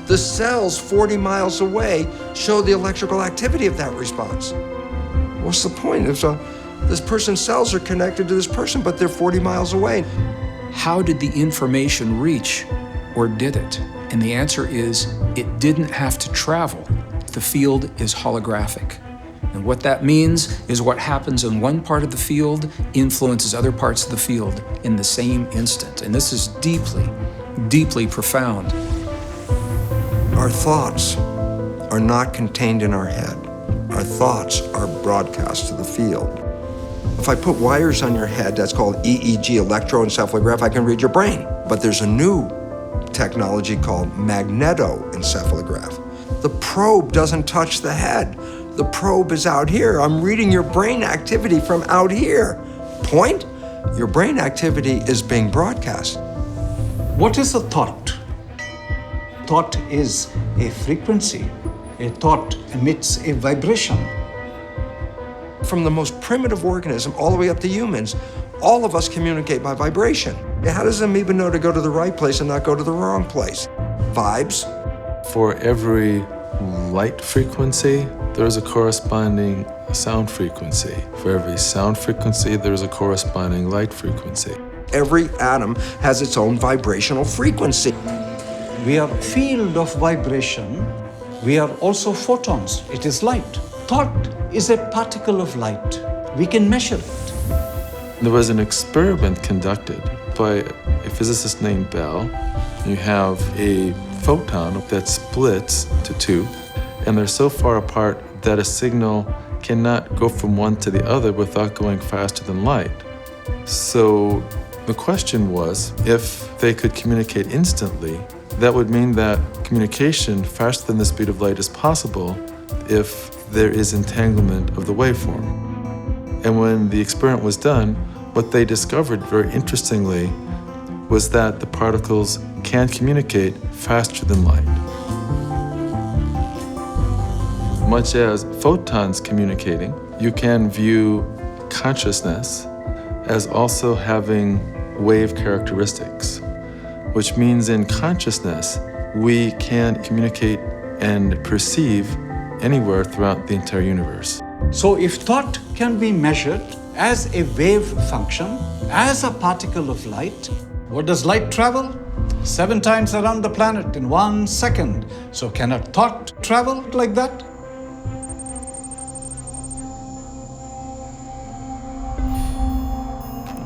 The cells 40 miles away show the electrical activity of that response. What's the point? This person's cells are connected to this person, but they're 40 miles away. How did the information reach, or did it? And the answer is, it didn't have to travel. The field is holographic. And what that means is what happens in one part of the field influences other parts of the field in the same instant. And this is deeply, deeply profound. Our thoughts are not contained in our head. Our thoughts are broadcast to the field. If I put wires on your head, that's called EEG, electroencephalograph, I can read your brain. But there's a new technology called magnetoencephalograph. The probe doesn't touch the head. The probe is out here. I'm reading your brain activity from out here. Point? Your brain activity is being broadcast. What is a thought? Thought is a frequency. A thought emits a vibration. From the most primitive organism all the way up to humans, all of us communicate by vibration. How does an amoeba know to go to the right place and not go to the wrong place? Vibes. For every light frequency, there's a corresponding sound frequency. For every sound frequency, there's a corresponding light frequency. Every atom has its own vibrational frequency. We are a field of vibration. We are also photons. It is light. Thought is a particle of light. We can measure it. There was an experiment conducted by a physicist named Bell. You have a photon that splits to two, and they're so far apart that a signal cannot go from one to the other without going faster than light. So the question was, if they could communicate instantly, that would mean that communication faster than the speed of light is possible if there is entanglement of the waveform. And when the experiment was done, what they discovered very interestingly was that the particles can communicate faster than light. Much as photons communicating, you can view consciousness as also having wave characteristics, which means in consciousness, we can communicate and perceive anywhere throughout the entire universe. So if thought can be measured as a wave function, as a particle of light, what does light travel? 7 times around the planet in 1 second. So can a thought travel like that?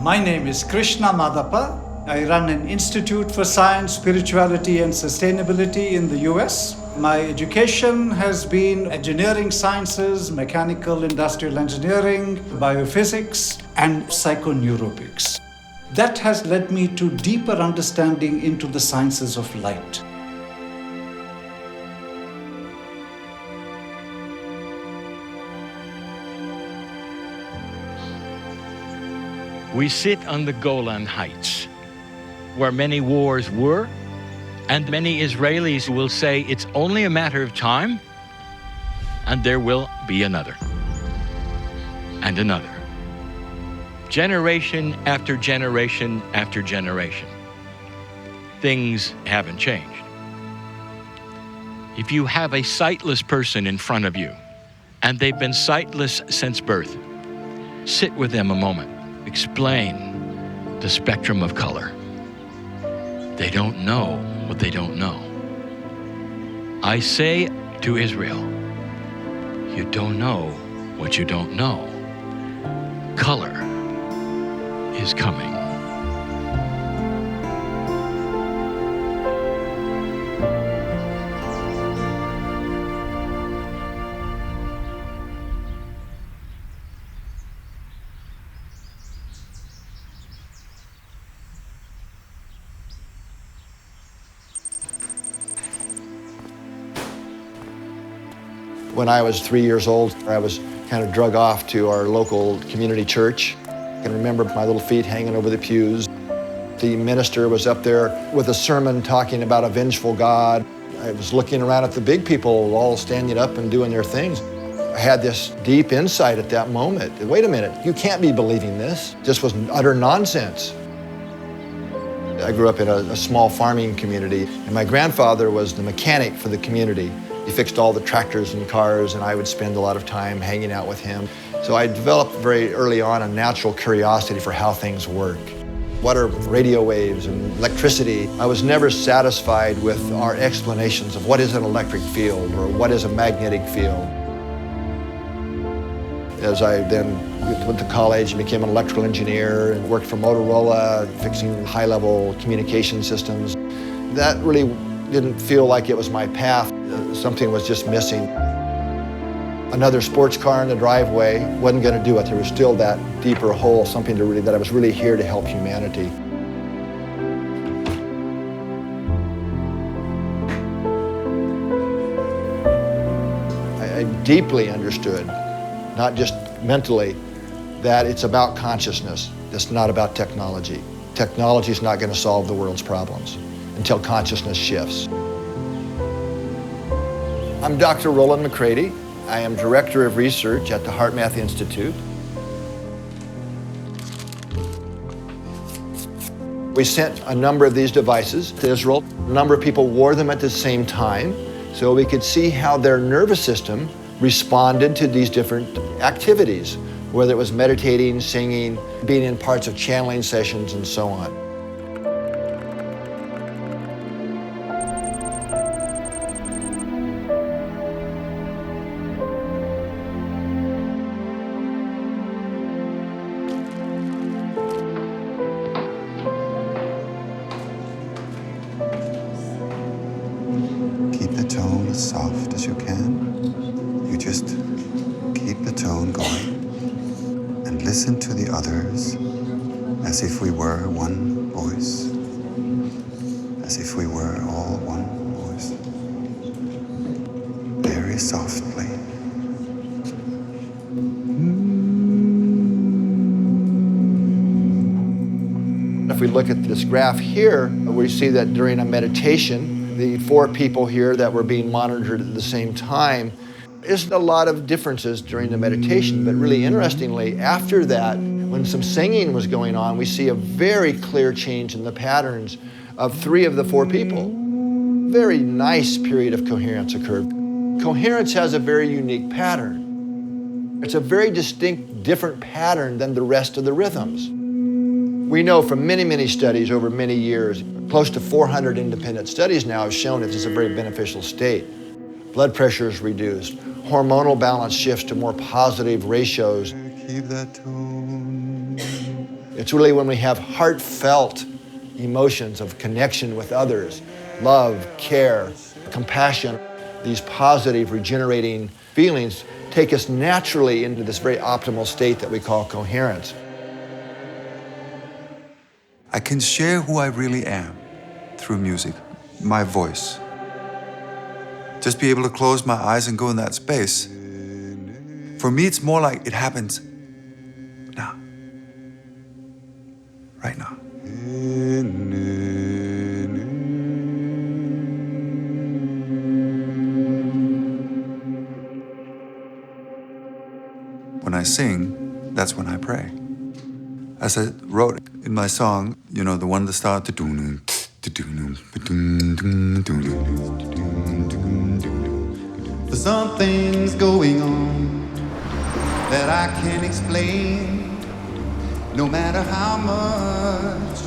My name is Krishna Madhapa. I run an Institute for Science, Spirituality and Sustainability in the US. My education has been engineering sciences, mechanical industrial engineering, biophysics, and psychoneurobics. That has led me to deeper understanding into the sciences of light. We sit on the Golan Heights, where many wars were, and many Israelis will say it's only a matter of time, and there will be another, and another. Generation after generation after generation. Things haven't changed. If you have a sightless person in front of you, and they've been sightless since birth, sit with them a moment. Explain the spectrum of color. They don't know what they don't know. I say to Israel, you don't know what you don't know. Color is coming. When I was 3 years old, I was kind of drug off to our local community church. I can remember my little feet hanging over the pews. The minister was up there with a sermon talking about a vengeful God. I was looking around at the big people all standing up and doing their things. I had this deep insight at that moment. Wait a minute, you can't be believing this. This was utter nonsense. I grew up in a small farming community, and my grandfather was the mechanic for the community. He fixed all the tractors and cars, and I would spend a lot of time hanging out with him. So I developed very early on a natural curiosity for how things work. What are radio waves and electricity? I was never satisfied with our explanations of what is an electric field or what is a magnetic field. As I then went to college and became an electrical engineer and worked for Motorola, fixing high-level communication systems, that really didn't feel like it was my path. Something was just missing. Another sports car in the driveway wasn't going to do it. There was still that deeper hole, something that I was really here to help humanity. I deeply understood, not just mentally, that it's about consciousness. It's not about technology. Technology is not going to solve the world's problems until consciousness shifts. I'm Dr. Roland McCready. I am Director of Research at the HeartMath Institute. We sent a number of these devices to Israel. A number of people wore them at the same time so we could see how their nervous system responded to these different activities, whether it was meditating, singing, being in parts of channeling sessions, and so on. Keep the tone as soft as you can. You just keep the tone going and listen to the others as if we were one voice, as if we were all one voice. Very softly. If we look at this graph here, we see that during a meditation, the 4 people here that were being monitored at the same time, there's a lot of differences during the meditation, but really interestingly, after that, when some singing was going on, we see a very clear change in the patterns of 3 of the 4 people. Very nice period of coherence occurred. Coherence has a very unique pattern. It's a very distinct, different pattern than the rest of the rhythms. We know from many, many studies over many years, close to 400 independent studies now have shown it is a very beneficial state. Blood pressure is reduced. Hormonal balance shifts to more positive ratios. Keep that tone. It's really when we have heartfelt emotions of connection with others, love, care, compassion, these positive regenerating feelings take us naturally into this very optimal state that we call coherence. I can share who I really am through music, my voice. Just be able to close my eyes and go in that space. For me, it's more like it happens now, right now. When I sing, that's when I pray. As I wrote in my song, you know, the one that started Something's going on that I can't explain. No matter how much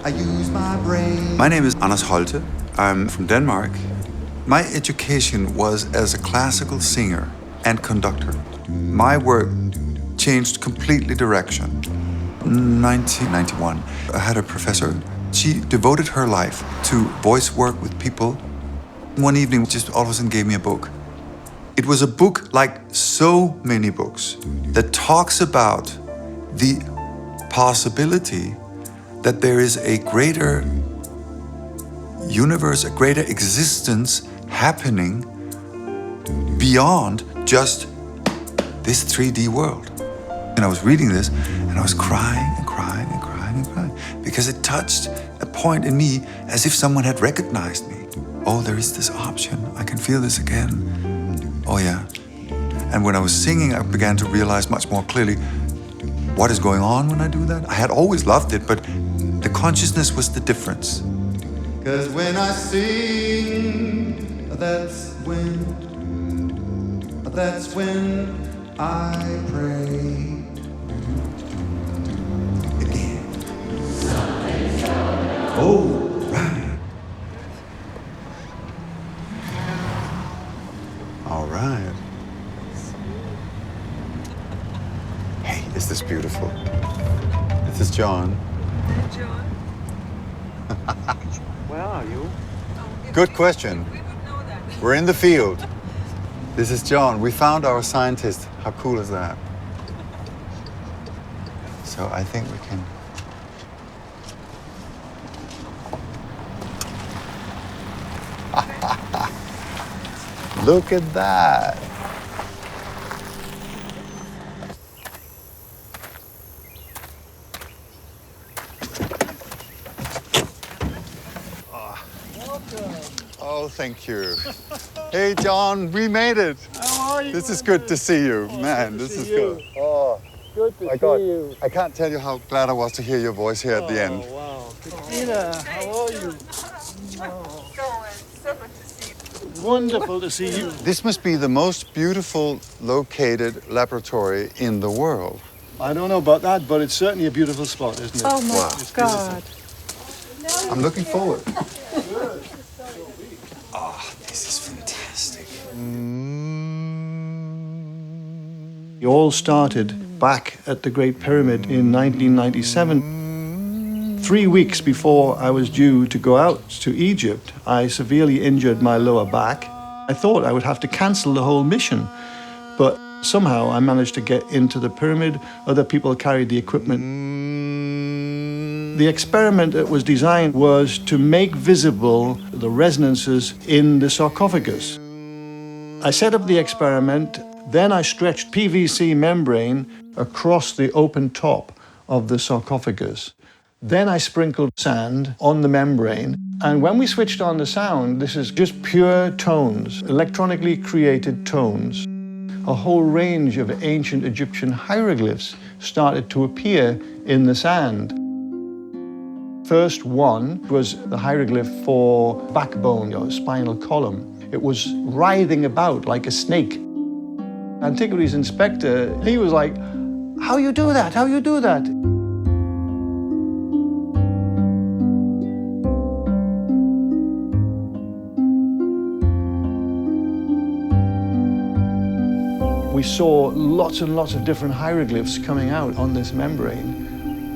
I use my brain. My name is Anders Holte. I'm from Denmark. My education was as a classical singer and conductor. My work changed completely direction. 1991, I had a professor. She devoted her life to voice work with people. One evening, just all of a sudden gave me a book. It was a book like so many books that talks about the possibility that there is a greater universe, a greater existence happening beyond just this 3D world. And I was reading this and I was crying and crying and crying and crying because it touched a point in me as if someone had recognized me. Oh, there is this option. I can feel this again. Oh yeah. And when I was singing, I began to realize much more clearly what is going on when I do that. I had always loved it, but the consciousness was the difference. 'Cause when I sing, that's when I pray. Oh, right. All right. Is this beautiful? This is John. Hi, John. Where are you? Good question. We're in the field. This is John. We found our scientist. How cool is that? So I think we can... Look at that. Oh, thank you. Hey, John, we made it. How are you? This is good to see you. Man, this is good. Oh, Good to my see God. you. I can't tell you how glad I was to hear your voice here at the end. Wow. Christina, how are you? Wonderful to see you. This must be the most beautiful located laboratory in the world. I don't know about that, but it's certainly a beautiful spot, isn't it? Oh, my Wow. God. I'm looking forward. Oh, this is fantastic. It all started back at the Great Pyramid in 1997. 3 weeks before I was due to go out to Egypt, I severely injured my lower back. I thought I would have to cancel the whole mission, but somehow I managed to get into the pyramid. Other people carried the equipment. The experiment that was designed was to make visible the resonances in the sarcophagus. I set up the experiment, then I stretched PVC membrane across the open top of the sarcophagus. Then I sprinkled sand on the membrane. And when we switched on the sound, this is just pure tones, electronically created tones. A whole range of ancient Egyptian hieroglyphs started to appear in the sand. First one was the hieroglyph for backbone, or spinal column. It was writhing about like a snake. Antiquities inspector, he was like, "How you do that? How you do that?" We saw lots and lots of different hieroglyphs coming out on this membrane.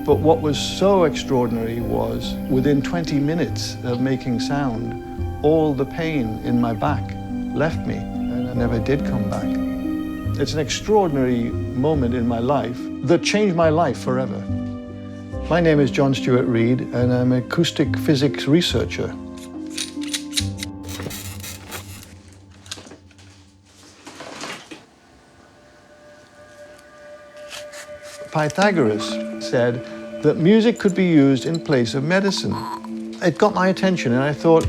But what was so extraordinary was, within 20 minutes of making sound, all the pain in my back left me, and I never did come back. It's an extraordinary moment in my life that changed my life forever. My name is John Stuart Reid, and I'm an acoustic physics researcher. Pythagoras said that music could be used in place of medicine. It got my attention, and I thought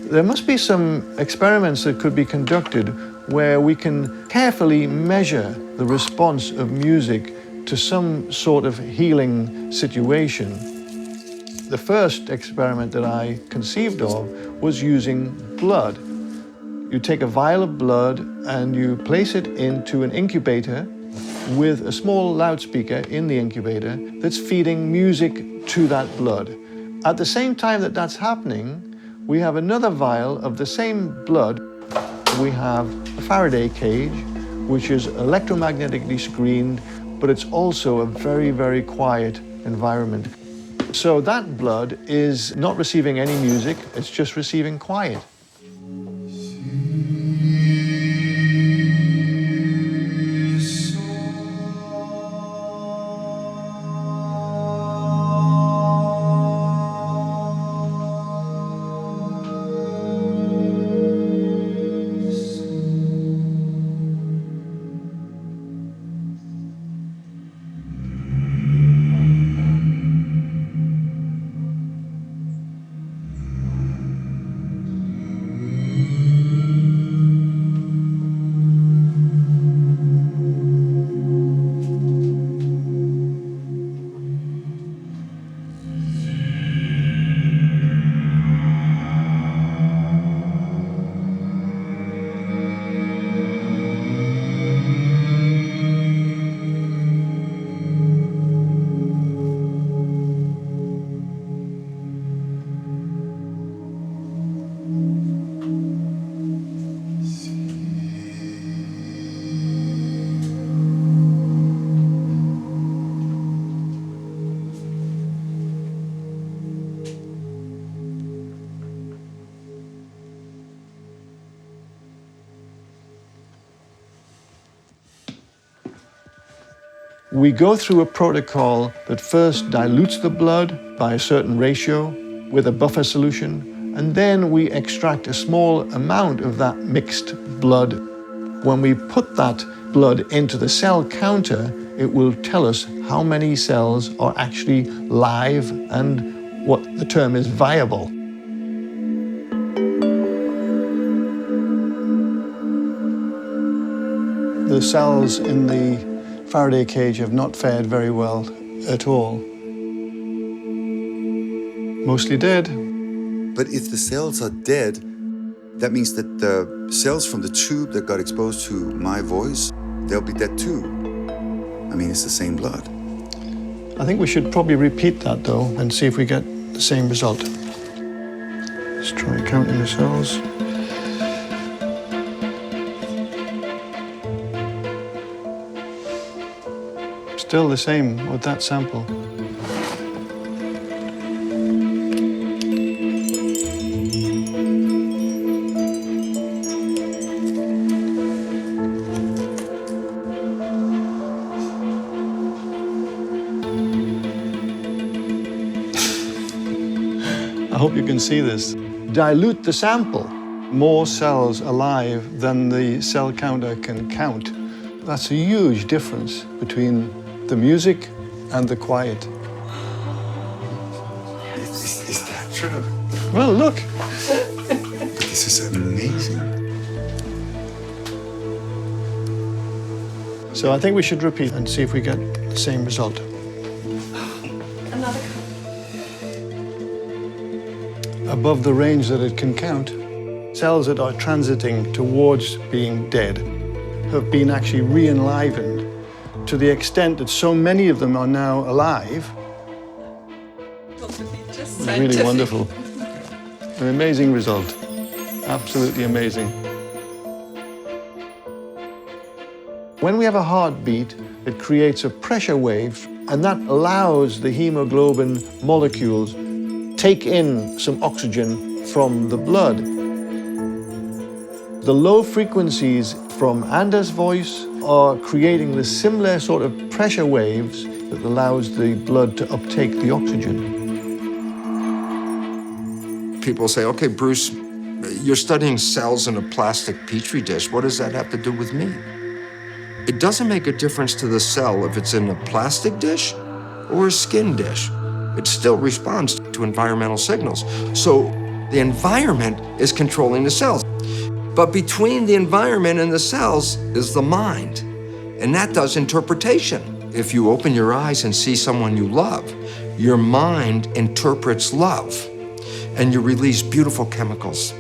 there must be some experiments that could be conducted where we can carefully measure the response of music to some sort of healing situation. The first experiment that I conceived of was using blood. You take a vial of blood and you place it into an incubator with a small loudspeaker in the incubator that's feeding music to that blood. At the same time that that's happening, we have another vial of the same blood. We have a Faraday cage, which is electromagnetically screened, but it's also a very, very quiet environment. So that blood is not receiving any music, it's just receiving quiet. We go through a protocol that first dilutes the blood by a certain ratio with a buffer solution, and then we extract a small amount of that mixed blood. When we put that blood into the cell counter, it will tell us how many cells are actually live and what the term is viable. The cells in the Faraday cage have not fared very well at all. Mostly dead. But if the cells are dead, that means that the cells from the tube that got exposed to my voice, they'll be dead too. I mean, it's the same blood. I think we should probably repeat that though and see if we get the same result. Let's try counting the cells. Still the same with that sample. I hope you can see this. Dilute the sample. More cells alive than the cell counter can count. That's a huge difference between the music and the quiet. Is that true? Well, look. This is amazing. So I think we should repeat and see if we get the same result. Another. Above the range that it can count, cells that are transiting towards being dead have been actually re-enlivened to the extent that so many of them are now alive. It's really wonderful. An amazing result. Absolutely amazing. When we have a heartbeat, it creates a pressure wave, and that allows the hemoglobin molecules take in some oxygen from the blood. The low frequencies from Anders' voice are creating the similar sort of pressure waves that allows the blood to uptake the oxygen. People say, okay, Bruce, you're studying cells in a plastic petri dish. What does that have to do with me? It doesn't make a difference to the cell if it's in a plastic dish or a skin dish. It still responds to environmental signals. So the environment is controlling the cells. But between the environment and the cells is the mind, and that does interpretation. If you open your eyes and see someone you love, your mind interprets love, and you release beautiful chemicals.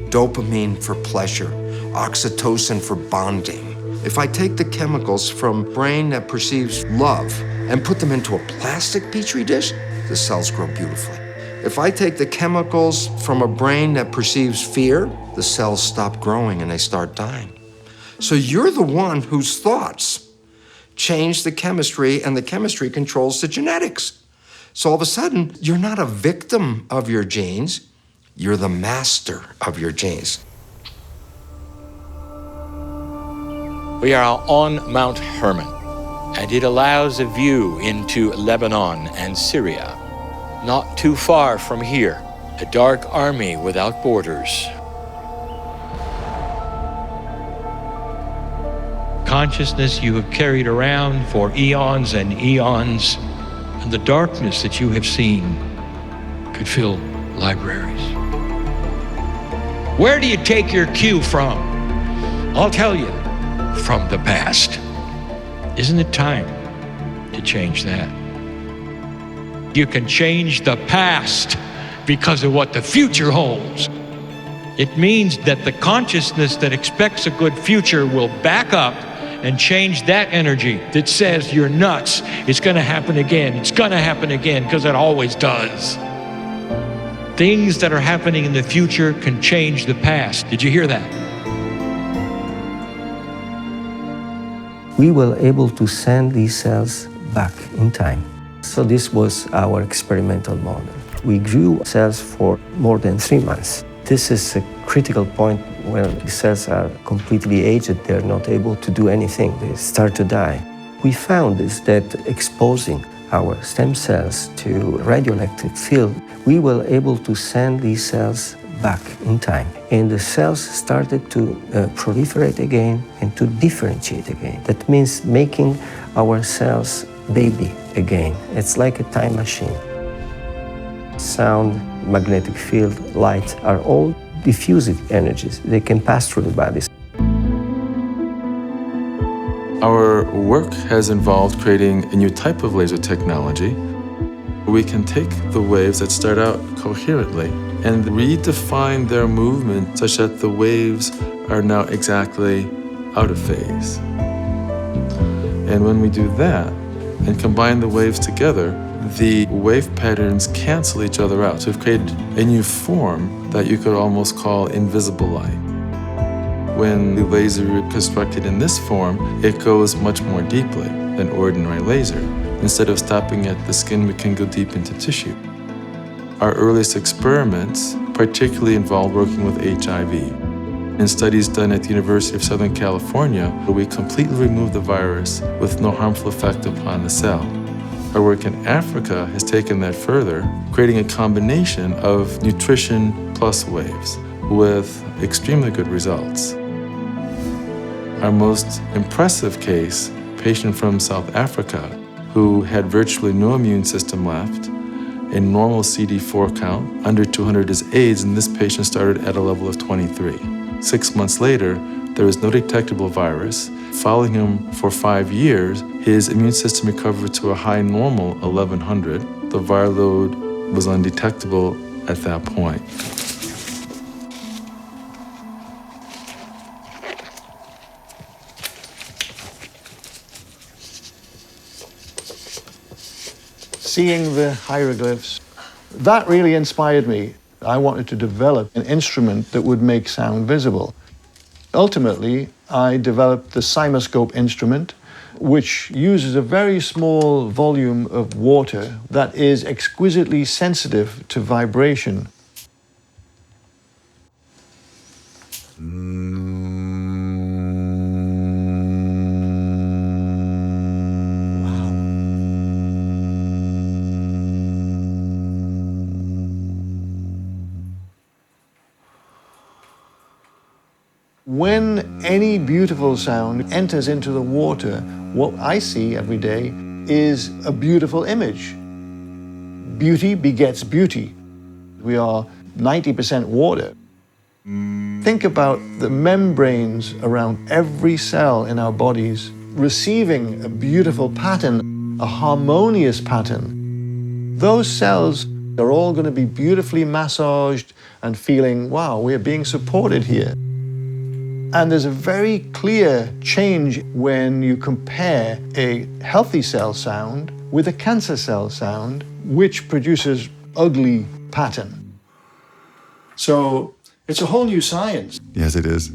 Dopamine for pleasure, oxytocin for bonding. If I take the chemicals from a brain that perceives love and put them into a plastic petri dish, the cells grow beautifully. If I take the chemicals from a brain that perceives fear, the cells stop growing and they start dying. So you're the one whose thoughts change the chemistry, and the chemistry controls the genetics. So all of a sudden, you're not a victim of your genes, you're the master of your genes. We are on Mount Hermon, and it allows a view into Lebanon and Syria. Not too far from here, a dark army without borders. Consciousness you have carried around for eons and eons, and the darkness that you have seen could fill libraries. Where do you take your cue from? I'll tell you, from the past. Isn't it time to change that? You can change the past because of what the future holds. It means that the consciousness that expects a good future will back up and change that energy that says you're nuts. It's gonna happen again. It's gonna happen again, because it always does. Things that are happening in the future can change the past. Did you hear that? We were able to send these cells back in time. So this was our experimental model. We grew cells for more than 3 months. This is a critical point where the cells are completely aged. They're not able to do anything. They start to die. we found is that exposing our stem cells to radioelectric field, we were able to send these cells back in time. And the cells started to proliferate again and to differentiate again. That means making our cells baby again. It's like a time machine. Sound, magnetic field, light are all diffusive energies. They can pass through the bodies. Our work has involved creating a new type of laser technology. We can take the waves that start out coherently and redefine their movement such that the waves are now exactly out of phase. And when we do that and combine the waves together, the wave patterns cancel each other out. So we've created a new form that you could almost call invisible light. When the laser is constructed in this form, it goes much more deeply than ordinary laser. Instead of stopping at the skin, we can go deep into tissue. Our earliest experiments particularly involved working with HIV. In studies done at the University of Southern California, where we completely removed the virus with no harmful effect upon the cell. Our work in Africa has taken that further, creating a combination of nutrition plus waves with extremely good results. Our most impressive case, a patient from South Africa who had virtually no immune system left, a normal CD4 count, under 200 is AIDS, and this patient started at a level of 23. 6 months later, there was no detectable virus. Following him for 5 years, his immune system recovered to a high normal 1100. The viral load was undetectable at that point. Seeing the hieroglyphs, that really inspired me. I wanted to develop an instrument that would make sound visible. Ultimately, I developed the Cymoscope instrument, which uses a very small volume of water that is exquisitely sensitive to vibration. When any beautiful sound enters into the water, what I see every day is a beautiful image. Beauty begets beauty. We are 90% water. Think about the membranes around every cell in our bodies receiving a beautiful pattern, a harmonious pattern. Those cells are all going to be beautifully massaged and feeling, wow, we're being supported here. And there's a very clear change when you compare a healthy cell sound with a cancer cell sound, which produces ugly pattern. So it's a whole new science. Yes, it is.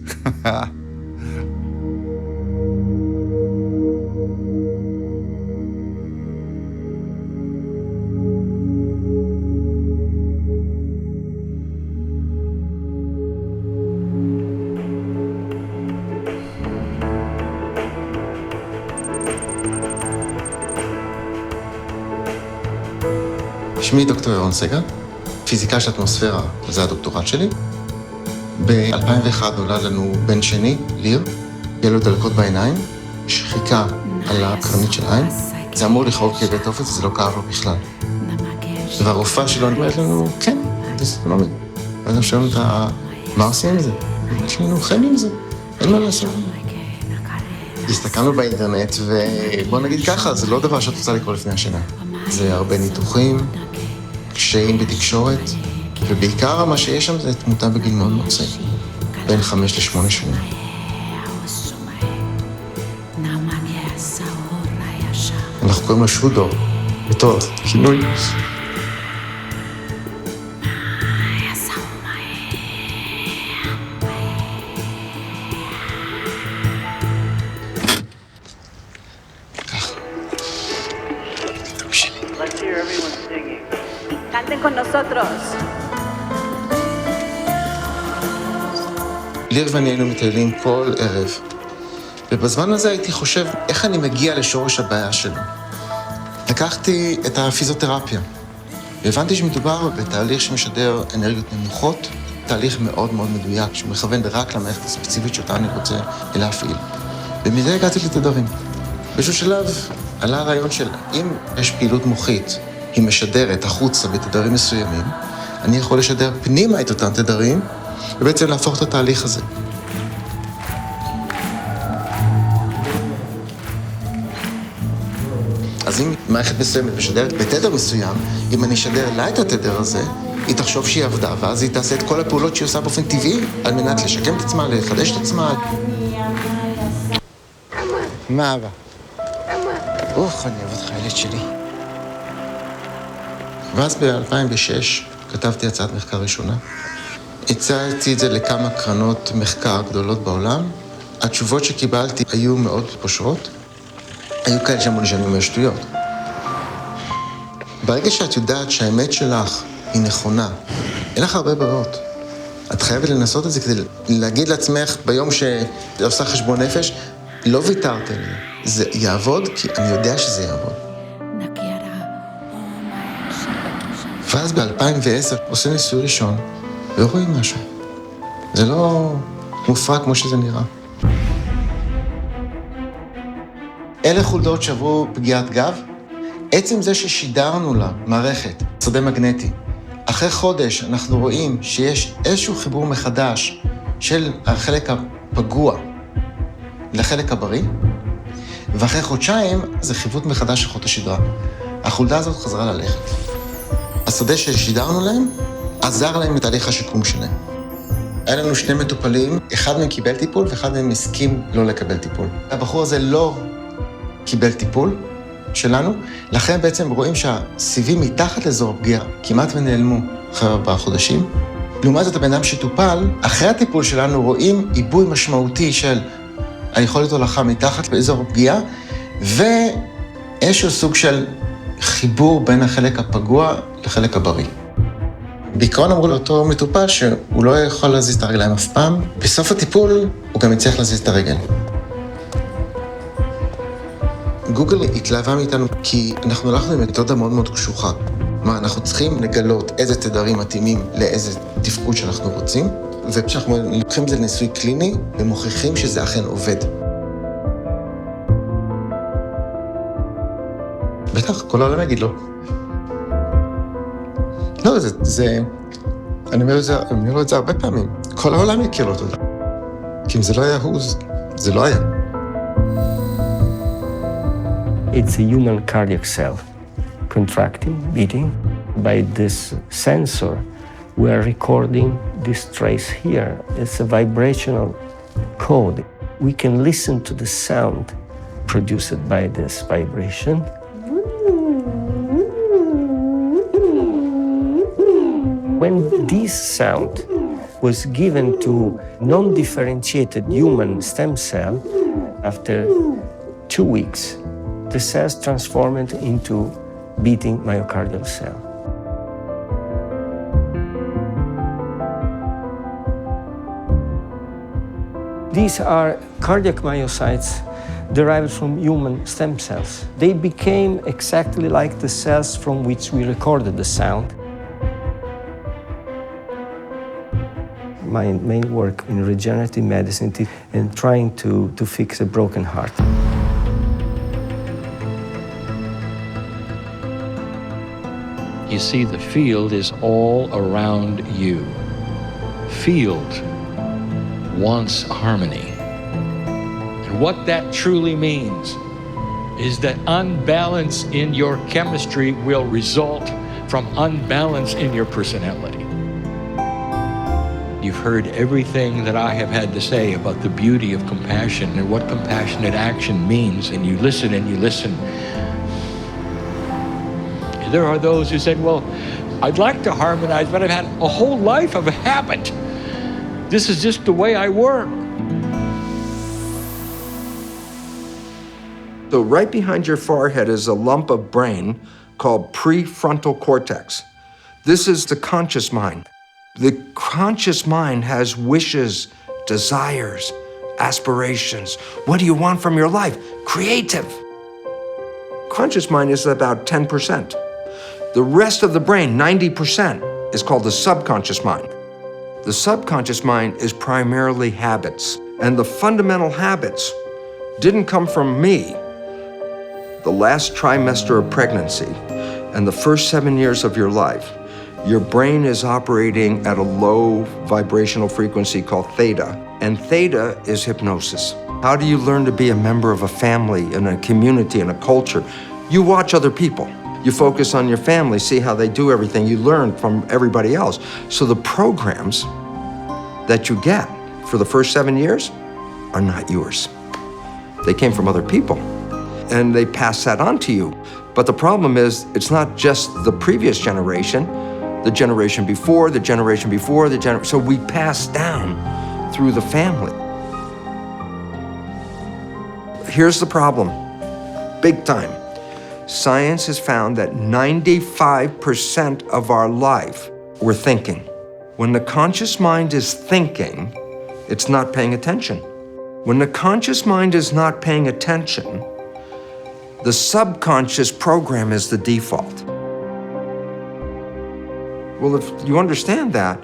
שמי דוקטור ירון סגל, פיזיקה של אטמוספירה, זה הדוקטורט שלי. ב-2001 נולד לנו בן שני, ליר, יהיה לו דלקות בעיניים, שחיקה על הקרנית של העין. זה אמור לכאוב כאבי תופת, וזה לא כאב לו בכלל. והרופאה שלו אומרת לנו, כן, זה לא מבין. ואז שואלים אותה, מה עושים עם זה? יש לנו חיים עם זה, אין מה לעשות. הסתכלנו באינטרנט, ובוא נגיד ככה, זה לא דבר שאת רוצה לקרוא לפני השינה. זה הרבה ניתוחים, קשיים בתקשורת, ובעיקר מה שיש שם זה תמותה בגיל מאוד מאוד צעיר, בין 5 ל-8 שנים. אנחנו קוראים לו שודו, בתור כינוי. ליר ואני היינו מטיילים כל ערב ובזמן הזה הייתי חושב איך אני מגיע לשורש הבעיה שלו. לקחתי את הפיזיותרפיה, והבנתי שמדובר בתהליך שמשדר אנרגיות נמוכות, תהליך מאוד מאוד מדויק, שמכוון רק למערכת הספציפית שאותה אני רוצה להפעיל. ומזה הגעתי לתדרים. באיזשהו שלב עלה הרעיון של אם יש פעילות מוחית, היא משדרת החוצה בתדרים מסוימים, אני יכול לשדר פנימה את אותם תדרים, ובעצם להפוך את התהליך הזה. אז אם מערכת מסוימת משדרת בתדר מסוים, אם אני אשדר לה את התדר הזה, היא תחשוב שהיא עבדה, ואז היא תעשה את כל הפעולות שהיא עושה באופן טבעי, על מנת לשקם את עצמה, לחדש את עצמה. מה אבא? אוח, אני אוהב אותך, ילד שלי. ואז ב-2006 כתבתי הצעת מחקר ראשונה. הצעתי את זה לכמה קרנות מחקר גדולות בעולם. התשובות שקיבלתי היו מאוד פושרות. היו כאלה שאמרו לי שאני אומר שטויות. ברגע שאת יודעת שהאמת שלך היא נכונה, אין לך הרבה ברירות. את חייבת לנסות את זה כדי להגיד לעצמך ביום שעושה חשבון נפש, לא ויתרת על זה. זה יעבוד כי אני יודע שזה יעבוד. ואז ב-2010 עושה ניסוי ראשון ורואים משהו. זה לא מופרע כמו שזה נראה. אלה חולדות שעברו פגיעת גב, עצם זה ששידרנו לה מערכת, שדה מגנטי. אחרי חודש אנחנו רואים שיש איזשהו חיבור מחדש של החלק הפגוע לחלק הבריא, ואחרי חודשיים זה חיווט מחדש של חוט השדרה. החולדה הזאת חזרה ללכת. השדה ששידרנו להם עזר להם לתהליך השיקום שלהם. היה לנו שני מטופלים, אחד מהם קיבל טיפול ואחד מהם הסכים לא לקבל טיפול. הבחור הזה לא קיבל טיפול שלנו, לכן בעצם רואים שהסיבים מתחת לאזור הפגיעה כמעט ונעלמו אחרי 4 חודשים. לעומת זאת, הבן אדם שטופל, אחרי הטיפול שלנו רואים עיבוי משמעותי של היכולת הולכה מתחת לאזור הפגיעה, ואיזשהו סוג של חיבור בין החלק הפגוע לחלק הבריא. בעיקרון אמרו לאותו מטופל שהוא לא יכול להזיז את הרגליים אף פעם. בסוף הטיפול הוא גם יצליח להזיז את הרגל. גוגל התלהבה מאיתנו כי אנחנו הלכנו עם מתודה מאוד מאוד קשוחה. מה, אנחנו צריכים לגלות איזה תדרים מתאימים לאיזה תפקוד שאנחנו רוצים, וכשאנחנו לוקחים את זה לניסוי קליני, ומוכיחים שזה אכן עובד. בטח, כל העולם יגיד לו. לא, אני אומר את זה הרבה פעמים. כל העולם יכיר לו תודה. כי אם זה לא היה הוא, זה לא היה. It's a human cardiac cell, contracting, beating. By this sensor, we are recording this trace here. It's a vibrational code. We can listen to the sound produced by this vibration. When this sound was given to non-differentiated human stem cell, after 2 weeks, the cells transformed into beating myocardial cell. These are cardiac myocytes derived from human stem cells. They became exactly like the cells from which we recorded the sound. My main work in regenerative medicine and trying to fix a broken heart. You see, the field is all around you. Field wants harmony. And what that truly means is that unbalance in your chemistry will result from unbalance in your personality. You've heard everything that I have had to say about the beauty of compassion and what compassionate action means, and you listen and you listen. There are those who said, well, I'd like to harmonize, but I've had a whole life of a habit. This is just the way I work. So right behind your forehead is a lump of brain called prefrontal cortex. This is the conscious mind. The conscious mind has wishes, desires, aspirations. What do you want from your life? Creative. Conscious mind is about 10%. The rest of the brain, 90%, is called the subconscious mind. The subconscious mind is primarily habits, and the fundamental habits didn't come from me. The last trimester of pregnancy and the first 7 years of your life, your brain is operating at a low vibrational frequency called theta, and theta is hypnosis. How do you learn to be a member of a family, in a community, in a culture? You watch other people. You focus on your family, see how they do everything. You learn from everybody else. So the programs that you get for the first 7 years are not yours. They came from other people, and they pass that on to you. But the problem is, it's not just the previous generation, the generation before, the generation before, so we pass down through the family. Here's the problem, big time. Science has found that 95% of our life, we're thinking. When the conscious mind is thinking, it's not paying attention. When the conscious mind is not paying attention, the subconscious program is the default. Well, if you understand that,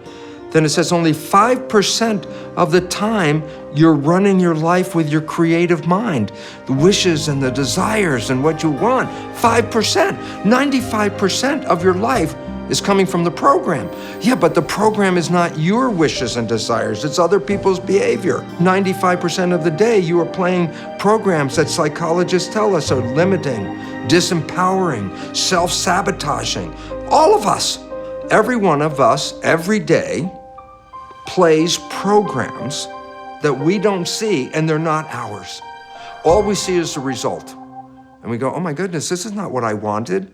then it says only 5% of the time you're running your life with your creative mind, the wishes and the desires and what you want. 5%, 95% of your life is coming from the program. Yeah, but the program is not your wishes and desires, it's other people's behavior. 95% of the day you are playing programs that psychologists tell us are limiting, disempowering, self-sabotaging. All of us, every one of us, every day, plays programs that we don't see, and they're not ours. All we see is the result. And we go, oh my goodness, this is not what I wanted.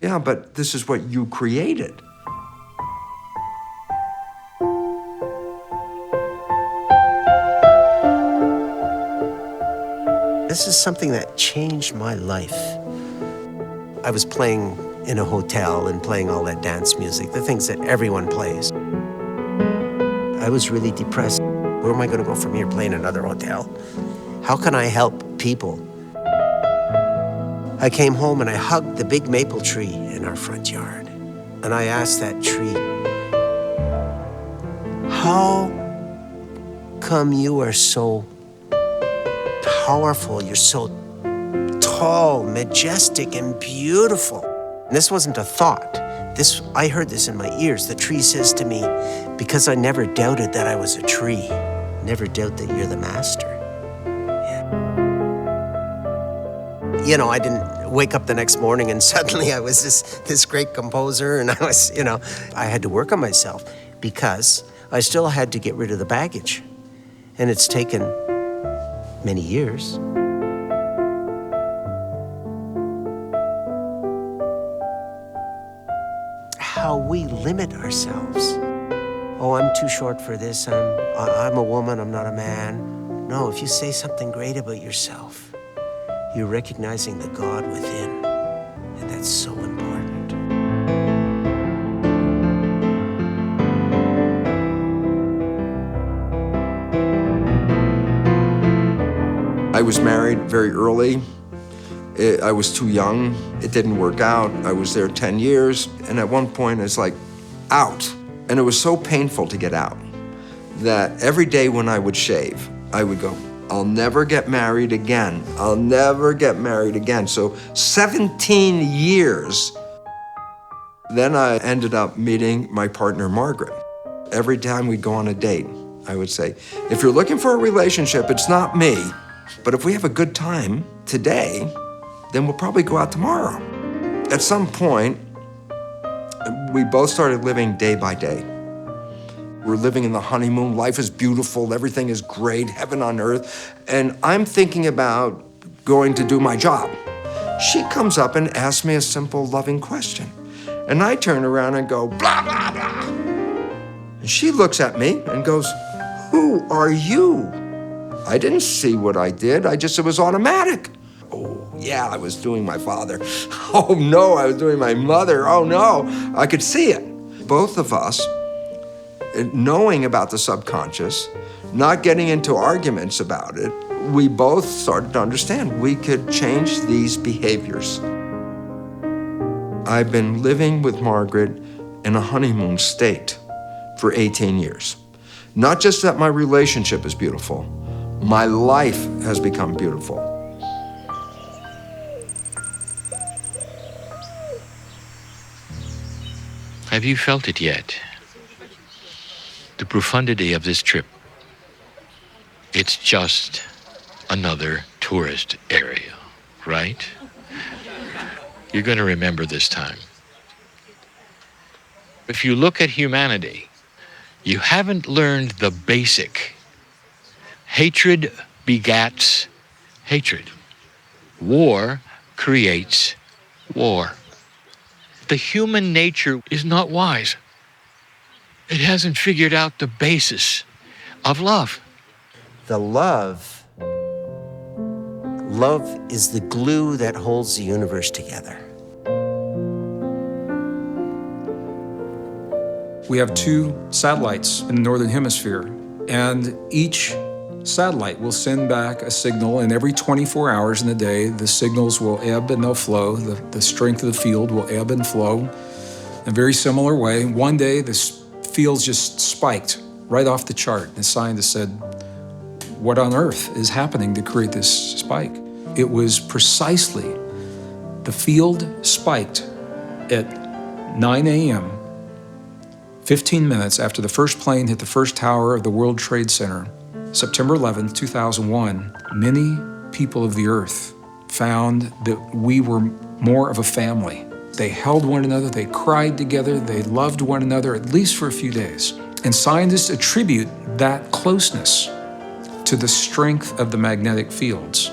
Yeah, but this is what you created. This is something that changed my life. I was playing in a hotel and playing all that dance music, the things that everyone plays. I was really depressed. Where am I going to go from here, playing another hotel? How can I help people? I came home and I hugged the big maple tree in our front yard. And I asked that tree, how come you are so powerful, you're so tall, majestic, and beautiful? And this wasn't a thought. I heard this in my ears. The tree says to me, because I never doubted that I was a tree, never doubt that you're the master. Yeah. You know, I didn't wake up the next morning and suddenly I was this great composer, and I was, I had to work on myself because I still had to get rid of the baggage. And it's taken many years. How we limit ourselves. Oh, I'm too short for this. I'm a woman, I'm not a man. No, if you say something great about yourself, you're recognizing the God within, and that's so important. I was married very early. I was too young. It didn't work out. I was there 10 years, and at one point it's like, out. And it was so painful to get out that every day when I would shave, I would go, I'll never get married again. I'll never get married again. So 17 years. Then I ended up meeting my partner, Margaret. Every time we'd go on a date, I would say, if you're looking for a relationship, it's not me. But if we have a good time today, then we'll probably go out tomorrow. At some point, we both started living day by day. We're living in the honeymoon, life is beautiful, everything is great, heaven on earth, and I'm thinking about going to do my job. She comes up and asks me a simple, loving question. And I turn around and go, blah, blah, blah. And she looks at me and goes, who are you? I didn't see what I did, it was automatic. Oh, yeah, I was doing my father. Oh, no, I was doing my mother. Oh, no, I could see it. Both of us, knowing about the subconscious, not getting into arguments about it, we both started to understand we could change these behaviors. I've been living with Margaret in a honeymoon state for 18 years. Not just that my relationship is beautiful, my life has become beautiful. Have you felt it yet? The profundity of this trip. It's just another tourist area, right? You're going to remember this time. If you look at humanity, you haven't learned the basic. Hatred begats hatred. War creates war. The human nature is not wise. It hasn't figured out the basis of love. The love is the glue that holds the universe together. We have 2 satellites in the Northern Hemisphere, and each satellite will send back a signal, and every 24 hours in the day, the signals will ebb and they'll flow. The strength of the field will ebb and flow in a very similar way. One day, this field just spiked right off the chart. The scientist said, "What on earth is happening to create this spike?" It was precisely the field spiked at 9 a.m., 15 minutes after the first plane hit the first tower of the World Trade Center, September 11, 2001. Many people of the earth found that we were more of a family. They held one another, they cried together, they loved one another, at least for a few days. And scientists attribute that closeness to the strength of the magnetic fields.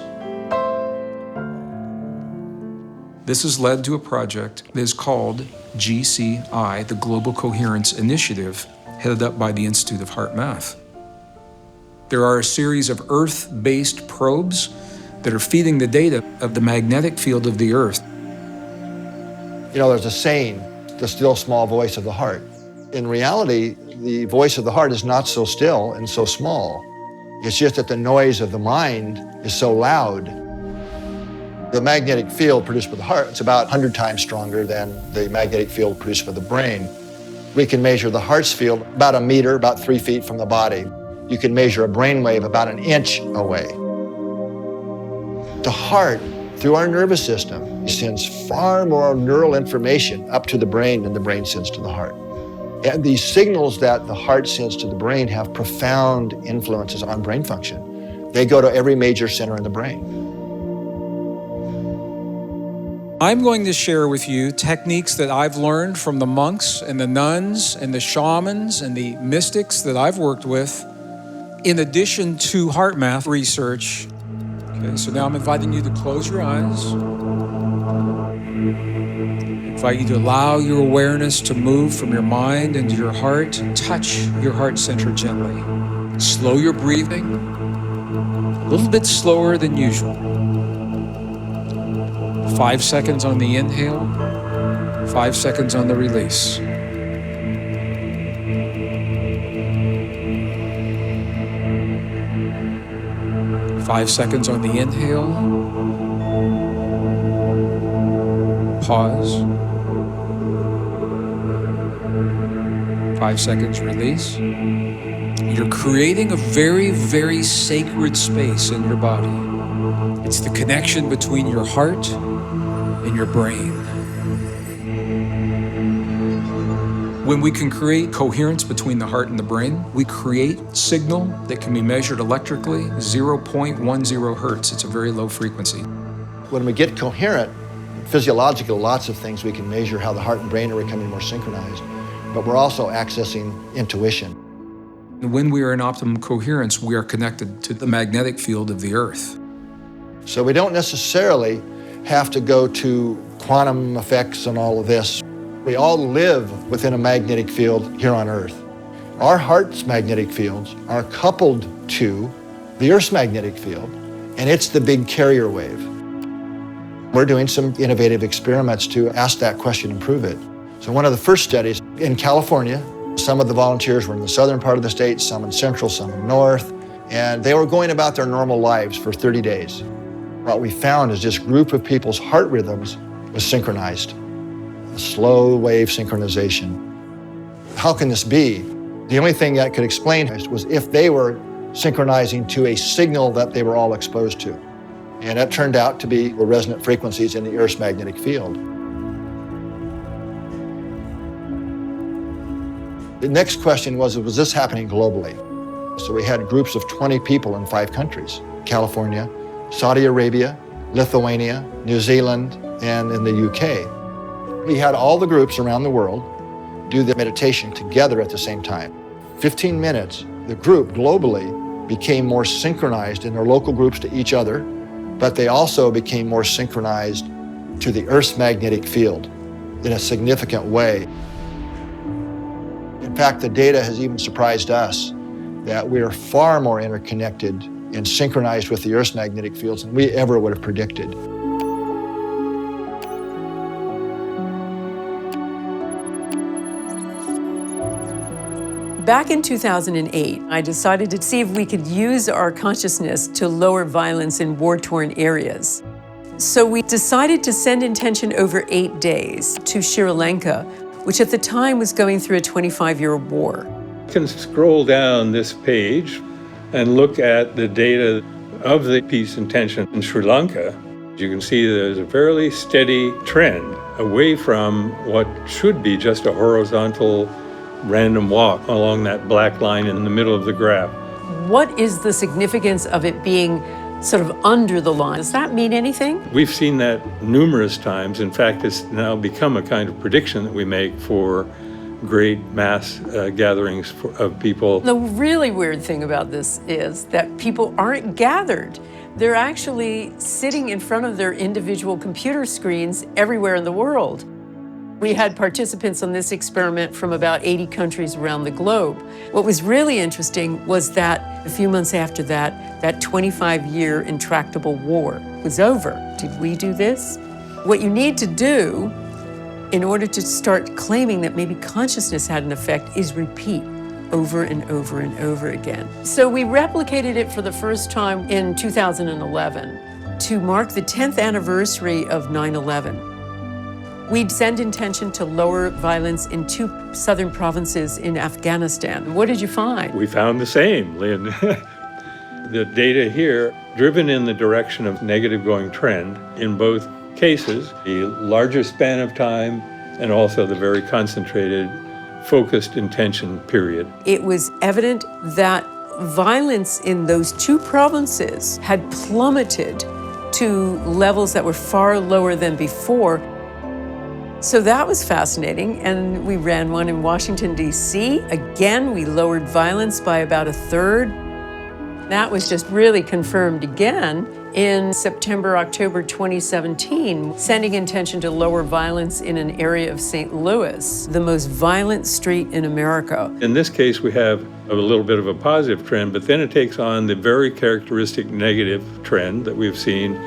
This has led to a project that is called GCI, the Global Coherence Initiative, headed up by the Institute of Heart Math. There are a series of Earth-based probes that are feeding the data of the magnetic field of the Earth. You know, there's a saying, the still small voice of the heart. In reality, the voice of the heart is not so still and so small. It's just that the noise of the mind is so loud. The magnetic field produced by the heart, it's about 100 times stronger than the magnetic field produced by the brain. We can measure the heart's field about 1 meter, about 3 feet from the body. You can measure a brain wave about 1 inch away. The heart, through our nervous system, sends far more neural information up to the brain than the brain sends to the heart. And these signals that the heart sends to the brain have profound influences on brain function. They go to every major center in the brain. I'm going to share with you techniques that I've learned from the monks and the nuns and the shamans and the mystics that I've worked with, in addition to heart math research. Okay, so now I'm inviting you to close your eyes. I invite you to allow your awareness to move from your mind into your heart and touch your heart center gently. Slow your breathing, a little bit slower than usual. 5 seconds on the inhale, 5 seconds on the release. Five seconds on the inhale. Pause. 5 seconds release. You're creating a very, very sacred space in your body. It's the connection between your heart and your brain. When we can create coherence between the heart and the brain, we create signal that can be measured electrically, 0.10 hertz. It's a very low frequency. When we get coherent, physiological, lots of things we can measure how the heart and brain are becoming more synchronized, but we're also accessing intuition. When we are in optimum coherence, we are connected to the magnetic field of the earth. So we don't necessarily have to go to quantum effects and all of this. We all live within a magnetic field here on Earth. Our heart's magnetic fields are coupled to the Earth's magnetic field, and it's the big carrier wave. We're doing some innovative experiments to ask that question and prove it. So one of the first studies in California, Some of the volunteers were in the southern part of the state, some in central, some in north, and they were going about their normal lives for 30 days. What we found is this group of people's heart rhythms was synchronized, a slow wave synchronization. How can this be? The only thing that could explain it was if they were synchronizing to a signal that they were all exposed to. And that turned out to be the resonant frequencies in the Earth's magnetic field. The next question was this happening globally? So we had groups of 20 people in 5 countries: California, Saudi Arabia, Lithuania, New Zealand, and in the UK. We had all the groups around the world do the meditation together at the same time. 15 minutes, the group globally became more synchronized in their local groups to each other, but they also became more synchronized to the Earth's magnetic field in a significant way. In fact, the data has even surprised us that we are far more interconnected and synchronized with the Earth's magnetic fields than we ever would have predicted. Back in 2008, I decided to see if we could use our consciousness to lower violence in war-torn areas. So we decided to send intention over 8 days to Sri Lanka, which at the time was going through a 25-year war. You can scroll down this page and look at the data of the peace intention in Sri Lanka. You can see there's a fairly steady trend away from what should be just a horizontal random walk along that black line in the middle of the graph. What is the significance of it being sort of under the line? Does that mean anything? We've seen that numerous times. In fact, it's now become a kind of prediction that we make for great mass gatherings of people. The really weird thing about this is that people aren't gathered. They're actually sitting in front of their individual computer screens everywhere in the world. We had participants on this experiment from about 80 countries around the globe. What was really interesting was that a few months after that, that 25-year intractable war was over. Did we do this? What you need to do in order to start claiming that maybe consciousness had an effect is repeat over and over and over again. So we replicated it for the first time in 2011 to mark the 10th anniversary of 9/11. We'd send intention to lower violence in 2 southern provinces in Afghanistan. What did you find? We found the same, Lynn. The data here, driven in the direction of negative going trend in both cases, the larger span of time and also the very concentrated, focused intention period. It was evident that violence in those 2 provinces had plummeted to levels that were far lower than before. So that was fascinating, and we ran one in Washington, D.C. Again, we lowered violence by about 1/3. That was just really confirmed again in September, October 2017, sending intention to lower violence in an area of St. Louis, the most violent street in America. In this case, we have a little bit of a positive trend, but then it takes on the very characteristic negative trend that we've seen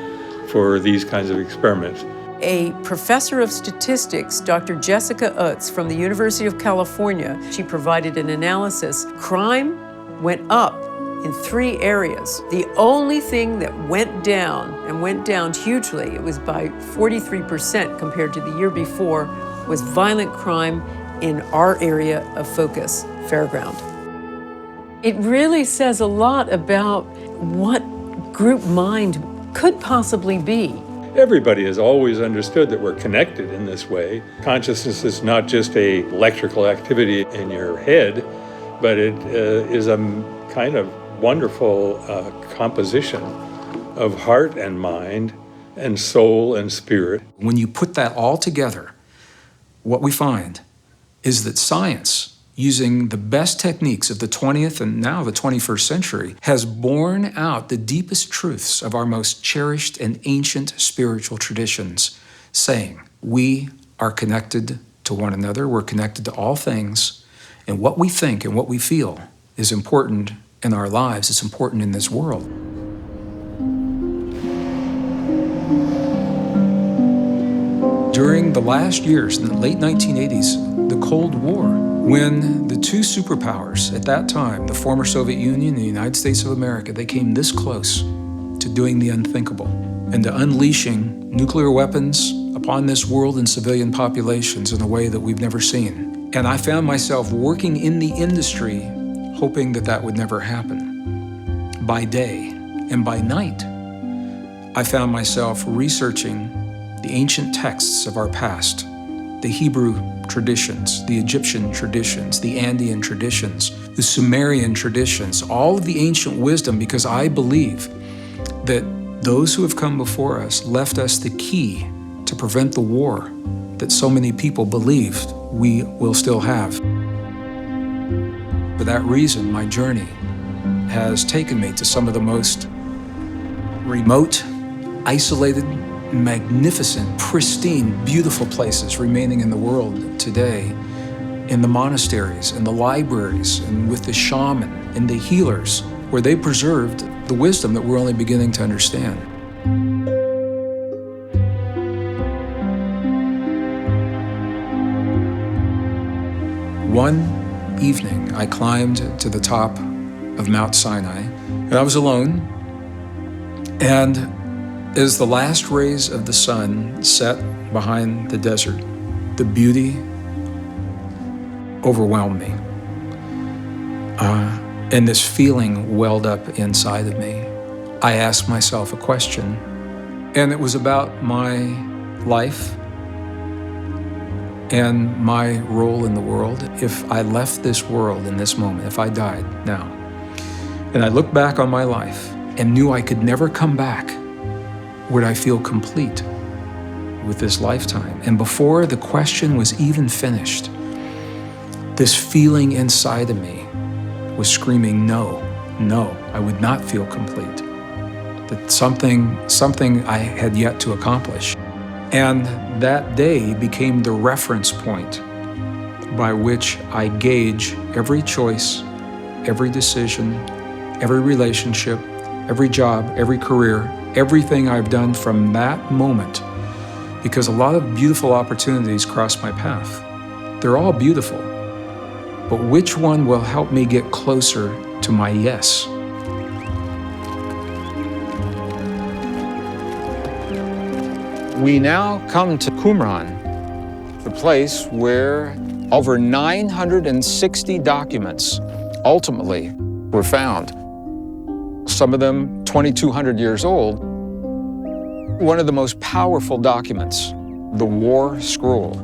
for these kinds of experiments. A professor of statistics, Dr. Jessica Utz from the University of California, she provided an analysis. Crime went up in 3 areas. The only thing that went down, and went down hugely, it was by 43% compared to the year before, was violent crime in our area of focus, Fairground. It really says a lot about what group mind could possibly be. Everybody has always understood that we're connected in this way. Consciousness is not just an electrical activity in your head, but it is a kind of wonderful composition of heart and mind and soul and spirit. When you put that all together, what we find is that science, using the best techniques of the 20th and now the 21st century, has borne out the deepest truths of our most cherished and ancient spiritual traditions, saying we are connected to one another, we're connected to all things, and what we think and what we feel is important in our lives, it's important in this world. During the last years, in the late 1980s, the Cold War When the two superpowers at that time, the former Soviet Union and the United States of America, they came this close to doing the unthinkable and to unleashing nuclear weapons upon this world and civilian populations in a way that we've never seen. And I found myself working in the industry, hoping that that would never happen. By day and by night, I found myself researching the ancient texts of our past, the Hebrew traditions, the Egyptian traditions, the Andean traditions, the Sumerian traditions, all of the ancient wisdom, because I believe that those who have come before us left us the key to prevent the war that so many people believed we will still have. For that reason, my journey has taken me to some of the most remote, isolated, magnificent, pristine, beautiful places remaining in the world today, in the monasteries, in the libraries, and with the shaman and the healers, where they preserved the wisdom that we're only beginning to understand. One evening, I climbed to the top of Mount Sinai, and I was alone, and as the last rays of the sun set behind the desert, the beauty overwhelmed me. And this feeling welled up inside of me. I asked myself a question, and it was about my life and my role in the world. If I left this world in this moment, if I died now, and I looked back on my life and knew I could never come back, would I feel complete with this lifetime? And before the question was even finished, this feeling inside of me was screaming, no, I would not feel complete. That something I had yet to accomplish. And that day became the reference point by which I gauge every choice, every decision, every relationship, every job, every career, everything I've done from that moment, because a lot of beautiful opportunities crossed my path. They're all beautiful, but which one will help me get closer to my yes? We now come to Qumran, the place where over 960 documents ultimately were found. Some of them 2,200 years old. One of the most powerful documents, the War Scroll.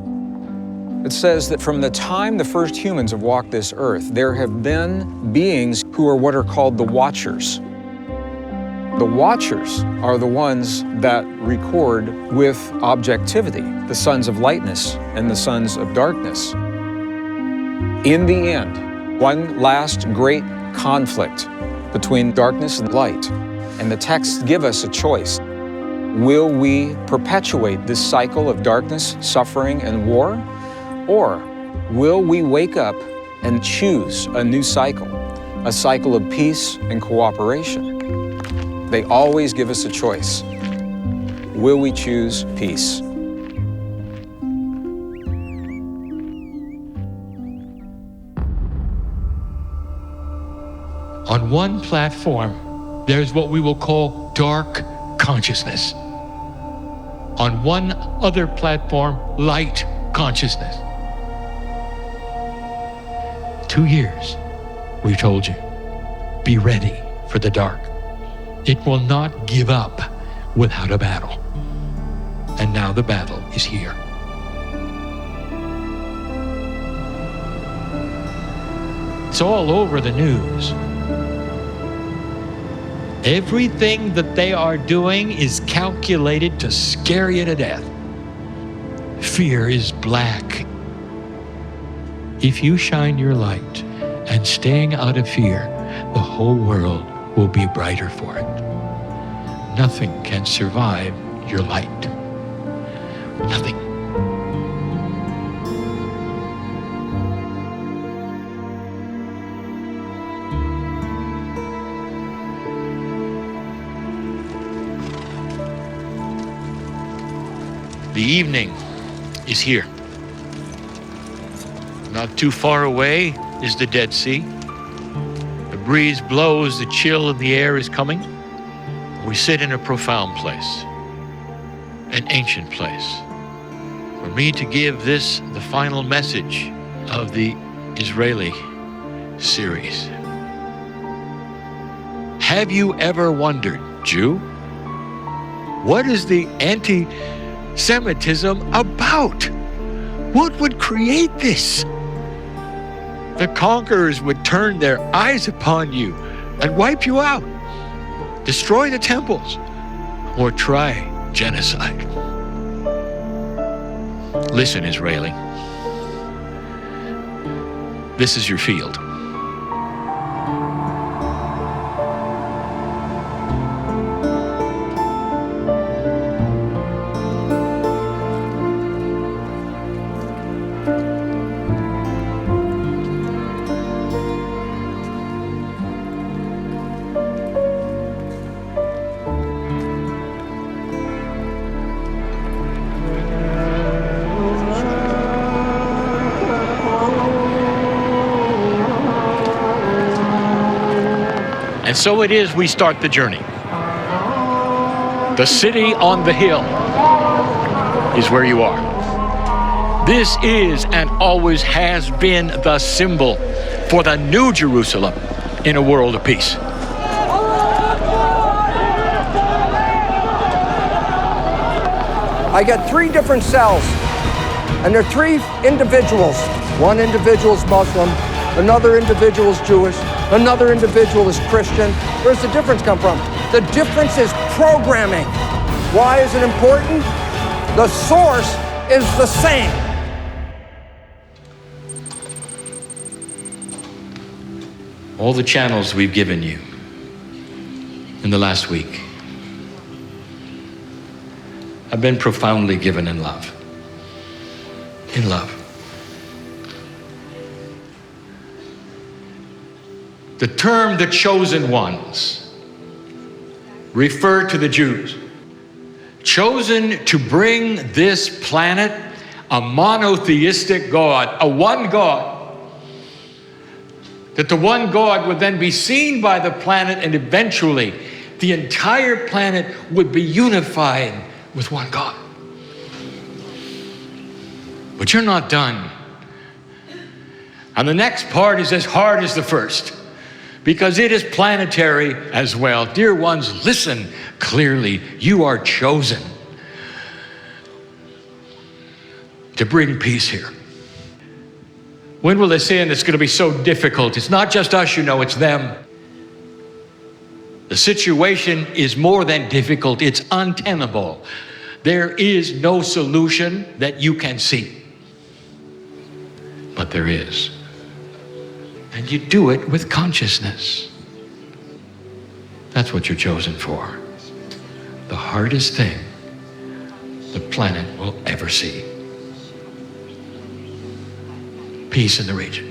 It says that from the time the first humans have walked this earth, there have been beings who are what are called the Watchers. The Watchers are the ones that record with objectivity the sons of lightness and the sons of darkness. In the end, one last great conflict between darkness and light. And the texts give us a choice. Will we perpetuate this cycle of darkness, suffering, and war? Or will we wake up and choose a new cycle, a cycle of peace and cooperation? They always give us a choice. Will we choose peace? On one platform, there's what we will call dark consciousness. On one other platform, light consciousness. 2 years, we told you, be ready for the dark. It will not give up without a battle. And now the battle is here. It's all over the news. Everything that they are doing is calculated to scare you to death. Fear is black. If you shine your light and staying out of fear, the whole world will be brighter for it. Nothing can survive your light. Nothing. The evening is here. Not too far away is the Dead Sea. The breeze blows, the chill of the air is coming. We sit in a profound place, an ancient place. For me to give this the final message of the Israeli series. Have you ever wondered, Jew, what is the anti-Semitism about? What would create this? The conquerors would turn their eyes upon you and wipe you out, destroy the temples, or try genocide. Listen, Israeli. This is your field. And so it is we start the journey. The city on the hill is where you are. This is and always has been the symbol for the new Jerusalem in a world of peace. I got 3 different cells, and they're 3 individuals. One individual's Muslim, another individual's Jewish, another individual is Christian. Where's the difference come from? The difference is programming. Why is it important? The source is the same. All the channels we've given you in the last week have been profoundly given in love. In love. The term the chosen ones refer to the Jews, chosen to bring this planet a monotheistic God, a one God, that the one God would then be seen by the planet and eventually the entire planet would be unified with one God. But you're not done. And the next part is as hard as the first, because it is planetary as well. Dear ones, listen clearly. You are chosen to bring peace here. When will they say, and it's going to be so difficult? It's not just us, you know, it's them. The situation is more than difficult, it's untenable. There is no solution that you can see. But there is. And you do it with consciousness. That's what you're chosen for. The hardest thing the planet will ever see. Peace in the region.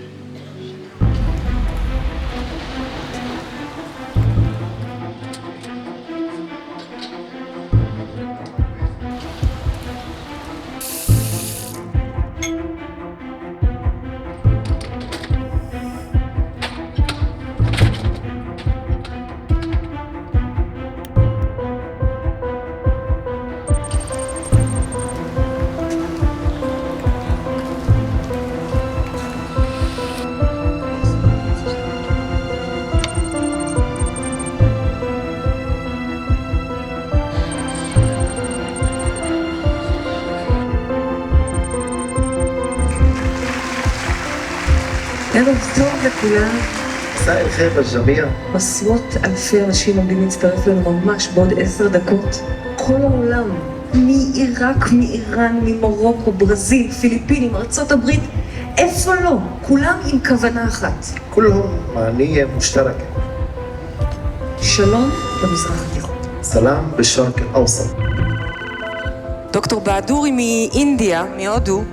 ערב טוב לכולם. מסע אל חיר בג'מיע. עשרות אלפי אנשים עומדים להצטרף לנו ממש בעוד 10 דקות. כל העולם, מעיראק, מאיראן, ממרוקו, ברזיל, פיליפינים, ארצות הברית, איפה לא? כולם עם כוונה אחת. כולם מעני מושתרק. שלום במזרח התיכון. סלאם בשרק אל-אוסט. דוקטור בהדורי מאינדיה, מהודו,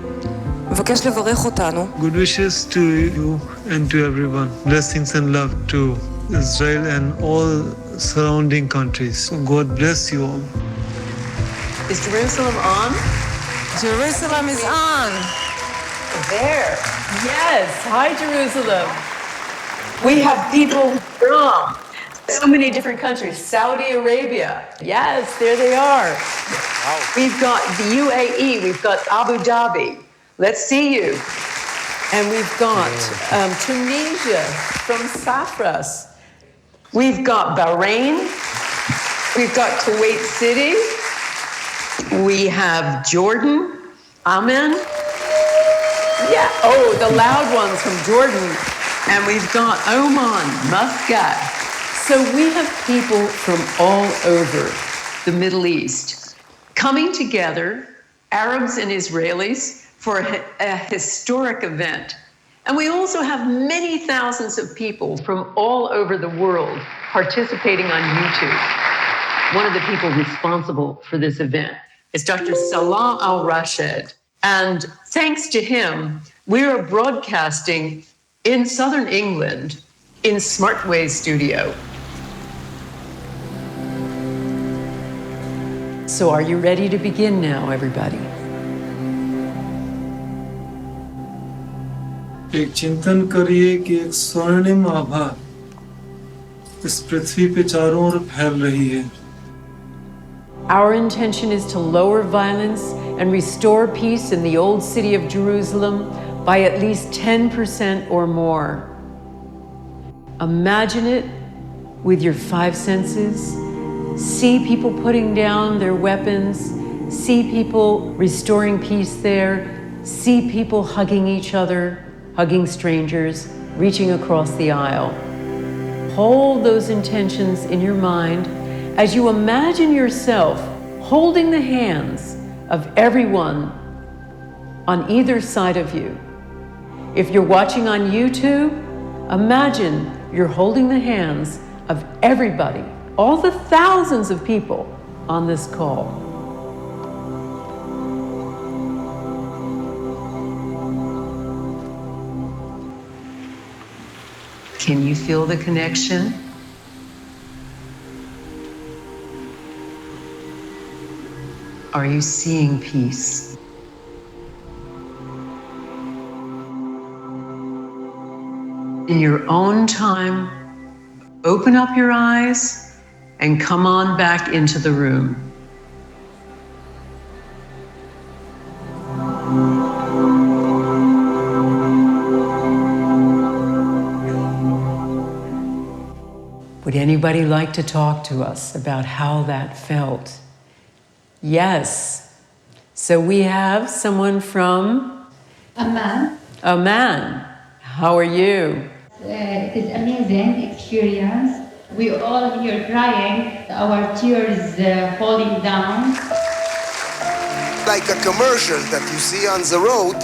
מבקש לברך אותנו. Good wishes to you and to everyone. Blessings and love to Israel and all surrounding countries. God bless you all. Is Jerusalem on? Jerusalem is on. There. Yes. Hi, Jerusalem. We have people from so many different countries. Saudi Arabia. Yes, there they are. We've got the UAE. We've got Abu Dhabi. Let's see you. And we've got Tunisia from Saffras. We've got Bahrain. We've got Kuwait City. We have Jordan. Amman. Yeah. Oh, the loud ones from Jordan. And we've got Oman, Muscat. So we have people from all over the Middle East coming together, Arabs and Israelis, for a historic event. And we also have many thousands of people from all over the world participating on YouTube. One of the people responsible for this event is Dr. Salah Al-Rashed. And thanks to him, we are broadcasting in Southern England in Smartway Studio. So are you ready to begin now, everybody? एक चिंतन करिए कि एक स्वर्णिम आभा इस पृथ्वी पे चारों ओर फैल रही है. Our intention is to lower violence and restore peace in the old city of Jerusalem by at least 10% or more. Imagine it with your 5 senses. See people putting down their weapons. See people restoring peace there. See people hugging each other, hugging strangers, reaching across the aisle. Hold those intentions in your mind as you imagine yourself holding the hands of everyone on either side of you. If you're watching on YouTube, imagine you're holding the hands of everybody, all the thousands of people on this call. Can you feel the connection? Are you seeing peace? In your own time, open up your eyes and come on back into the room. Would anybody like to talk to us about how that felt? Yes. So we have someone from Amman. Amman. How are you? It is amazing experience. We all here crying, our tears falling down. Like a commercial that you see on the road,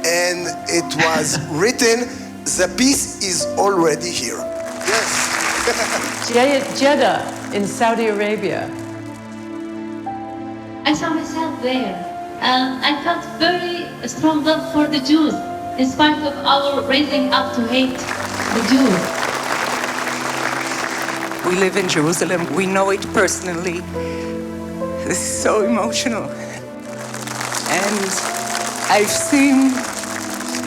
and it was written, the peace is already here. Yes. Jeddah in Saudi Arabia. I saw myself there. I felt very strong love for the Jews, in spite of our raising up to hate the Jews. We live in Jerusalem. We know it personally. This is so emotional. And I've seen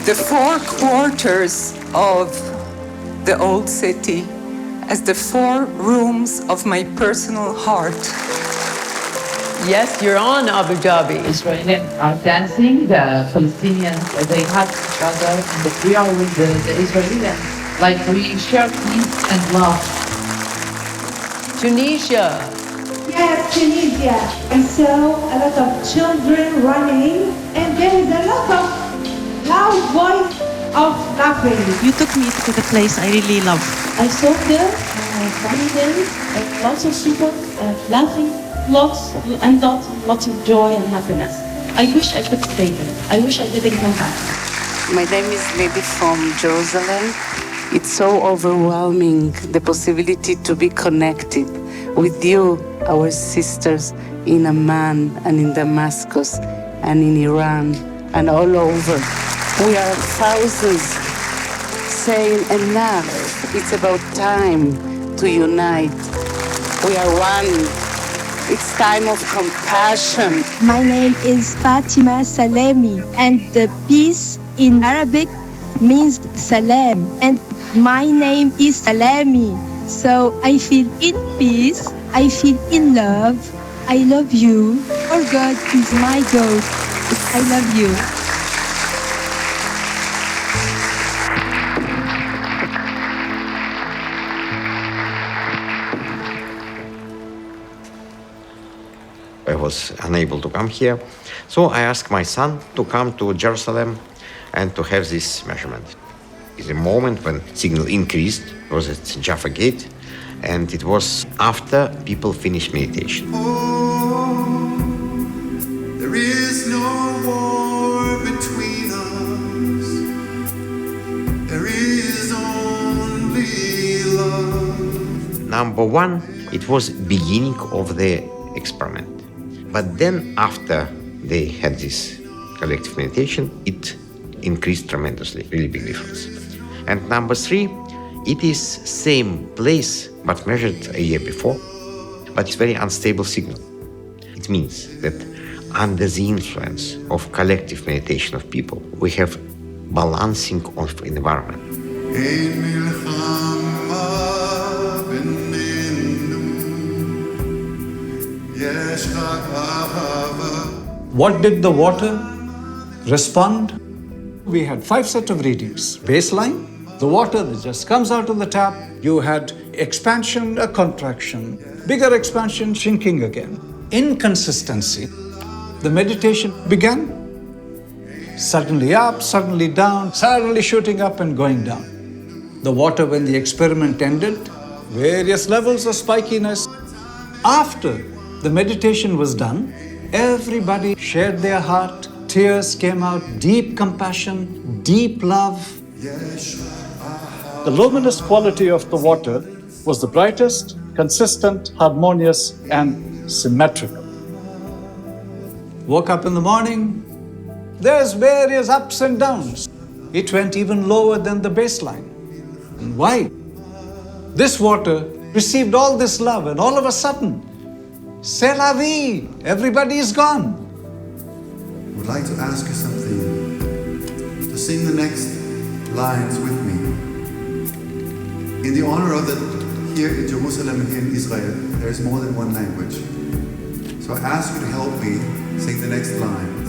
the 4 quarters of the old city as the 4 rooms of my personal heart. Yes, you're on Abu Dhabi. Israelis are dancing, the Palestinians, they hug each other, and we are with the Israelis. Like we share peace and love. Tunisia. Yes, Tunisia. I saw a lot of children running, and there is a lot of loud voice of laughing. You took me to the place I really love. I saw them, running, and lots of people laughing, lots of joy and happiness. I wish I could stay there. I wish I didn't come back. My name is Lady from Jerusalem. It's so overwhelming, the possibility to be connected with you, our sisters in Amman and in Damascus and in Iran and all over. We are thousands saying enough. It's about time to unite. We are one. It's time of compassion. My name is Fatima Salemi, and the peace in Arabic means salam, and my name is Salami. So I feel in peace, I feel in love, I love you, for God is my God. I love you. I was unable to come here, so I asked my son to come to Jerusalem and to have this measurement. The moment when signal increased was at Jaffa Gate, and it was after people finished meditation. There is no war between us. There is only love. Number one, it was beginning of the experiment. But then after they had this collective meditation, it increased tremendously, really big difference. And number three, it is same place, but measured a year before, but it's very unstable signal. It means that under the influence of collective meditation of people, we have balancing of environment. What did the water respond? We had 5 sets of readings. Baseline, the water that just comes out of the tap. You had expansion, a contraction, bigger expansion, shrinking again. Inconsistency. The meditation began. Suddenly up, suddenly down, suddenly shooting up and going down. The water, when the experiment ended, various levels of spikiness. After the meditation was done, everybody shared their heart, tears came out, deep compassion, deep love. The luminous quality of the water was the brightest, consistent, harmonious, and symmetrical. Woke up in the morning, there's various ups and downs. It went even lower than the baseline. And why? This water received all this love, and all of a sudden, c'est la vie, everybody is gone. I would like to ask you something, to sing the next lines with me. In the honor of that, here in Jerusalem and here in Israel, there is more than one language. So I ask you to help me sing the next lines.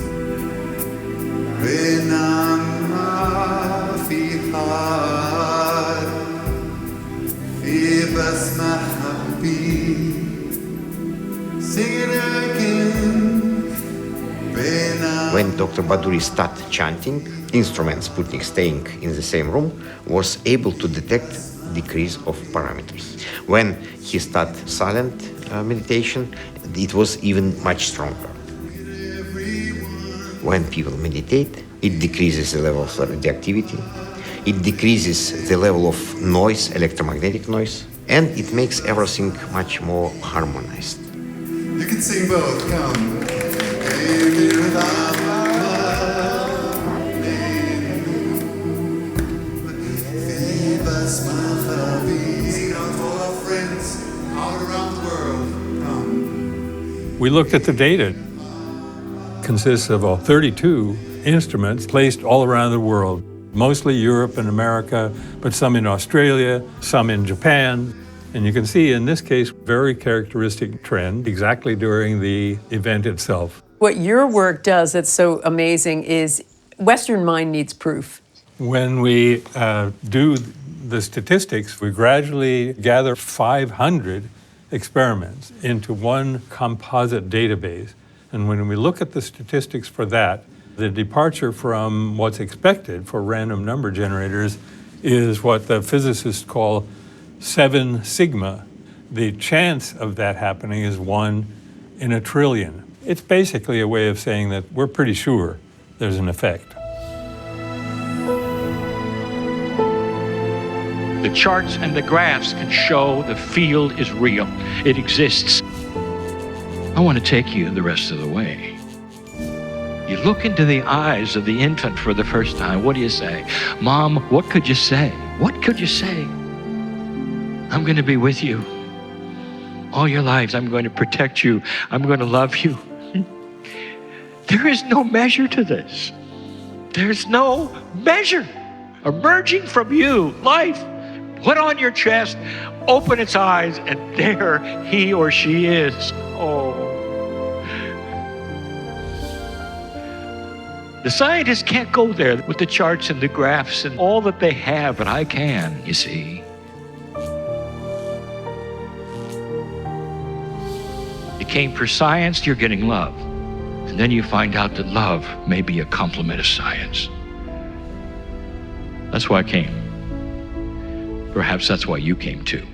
Sing it again. When Dr. Baduri started chanting, instrument Sputnik staying in the same room was able to detect decrease of parameters. When he started silent meditation, it was even much stronger. When people meditate, it decreases the level of radioactivity, it decreases the level of noise, electromagnetic noise, and it makes everything much more harmonized. You can sing both, come. We looked at the data. It consists of 32 instruments placed all around the world, mostly Europe and America, but some in Australia, some in Japan. And you can see in this case, very characteristic trend exactly during the event itself. What your work does that's so amazing is Western mind needs proof. When we do the statistics, we gradually gather 500 experiments into one composite database. And when we look at the statistics for that, the departure from what's expected for random number generators is what the physicists call 7 sigma. The chance of that happening is 1 in a trillion. It's basically a way of saying that we're pretty sure there's an effect. The charts and the graphs can show the field is real. It exists. I want to take you the rest of the way. You look into the eyes of the infant for the first time. What do you say? Mom, what could you say? What could you say? I'm going to be with you all your lives. I'm going to protect you. I'm going to love you. There is no measure to this. There's no measure. Emerging from you, life, put on your chest, open its eyes, and there he or she is. Oh. The scientists can't go there with the charts and the graphs and all that they have, but I can, you see. You came for science, you're getting love. And then you find out that love may be a complement of science. That's why I came. Perhaps that's why you came too.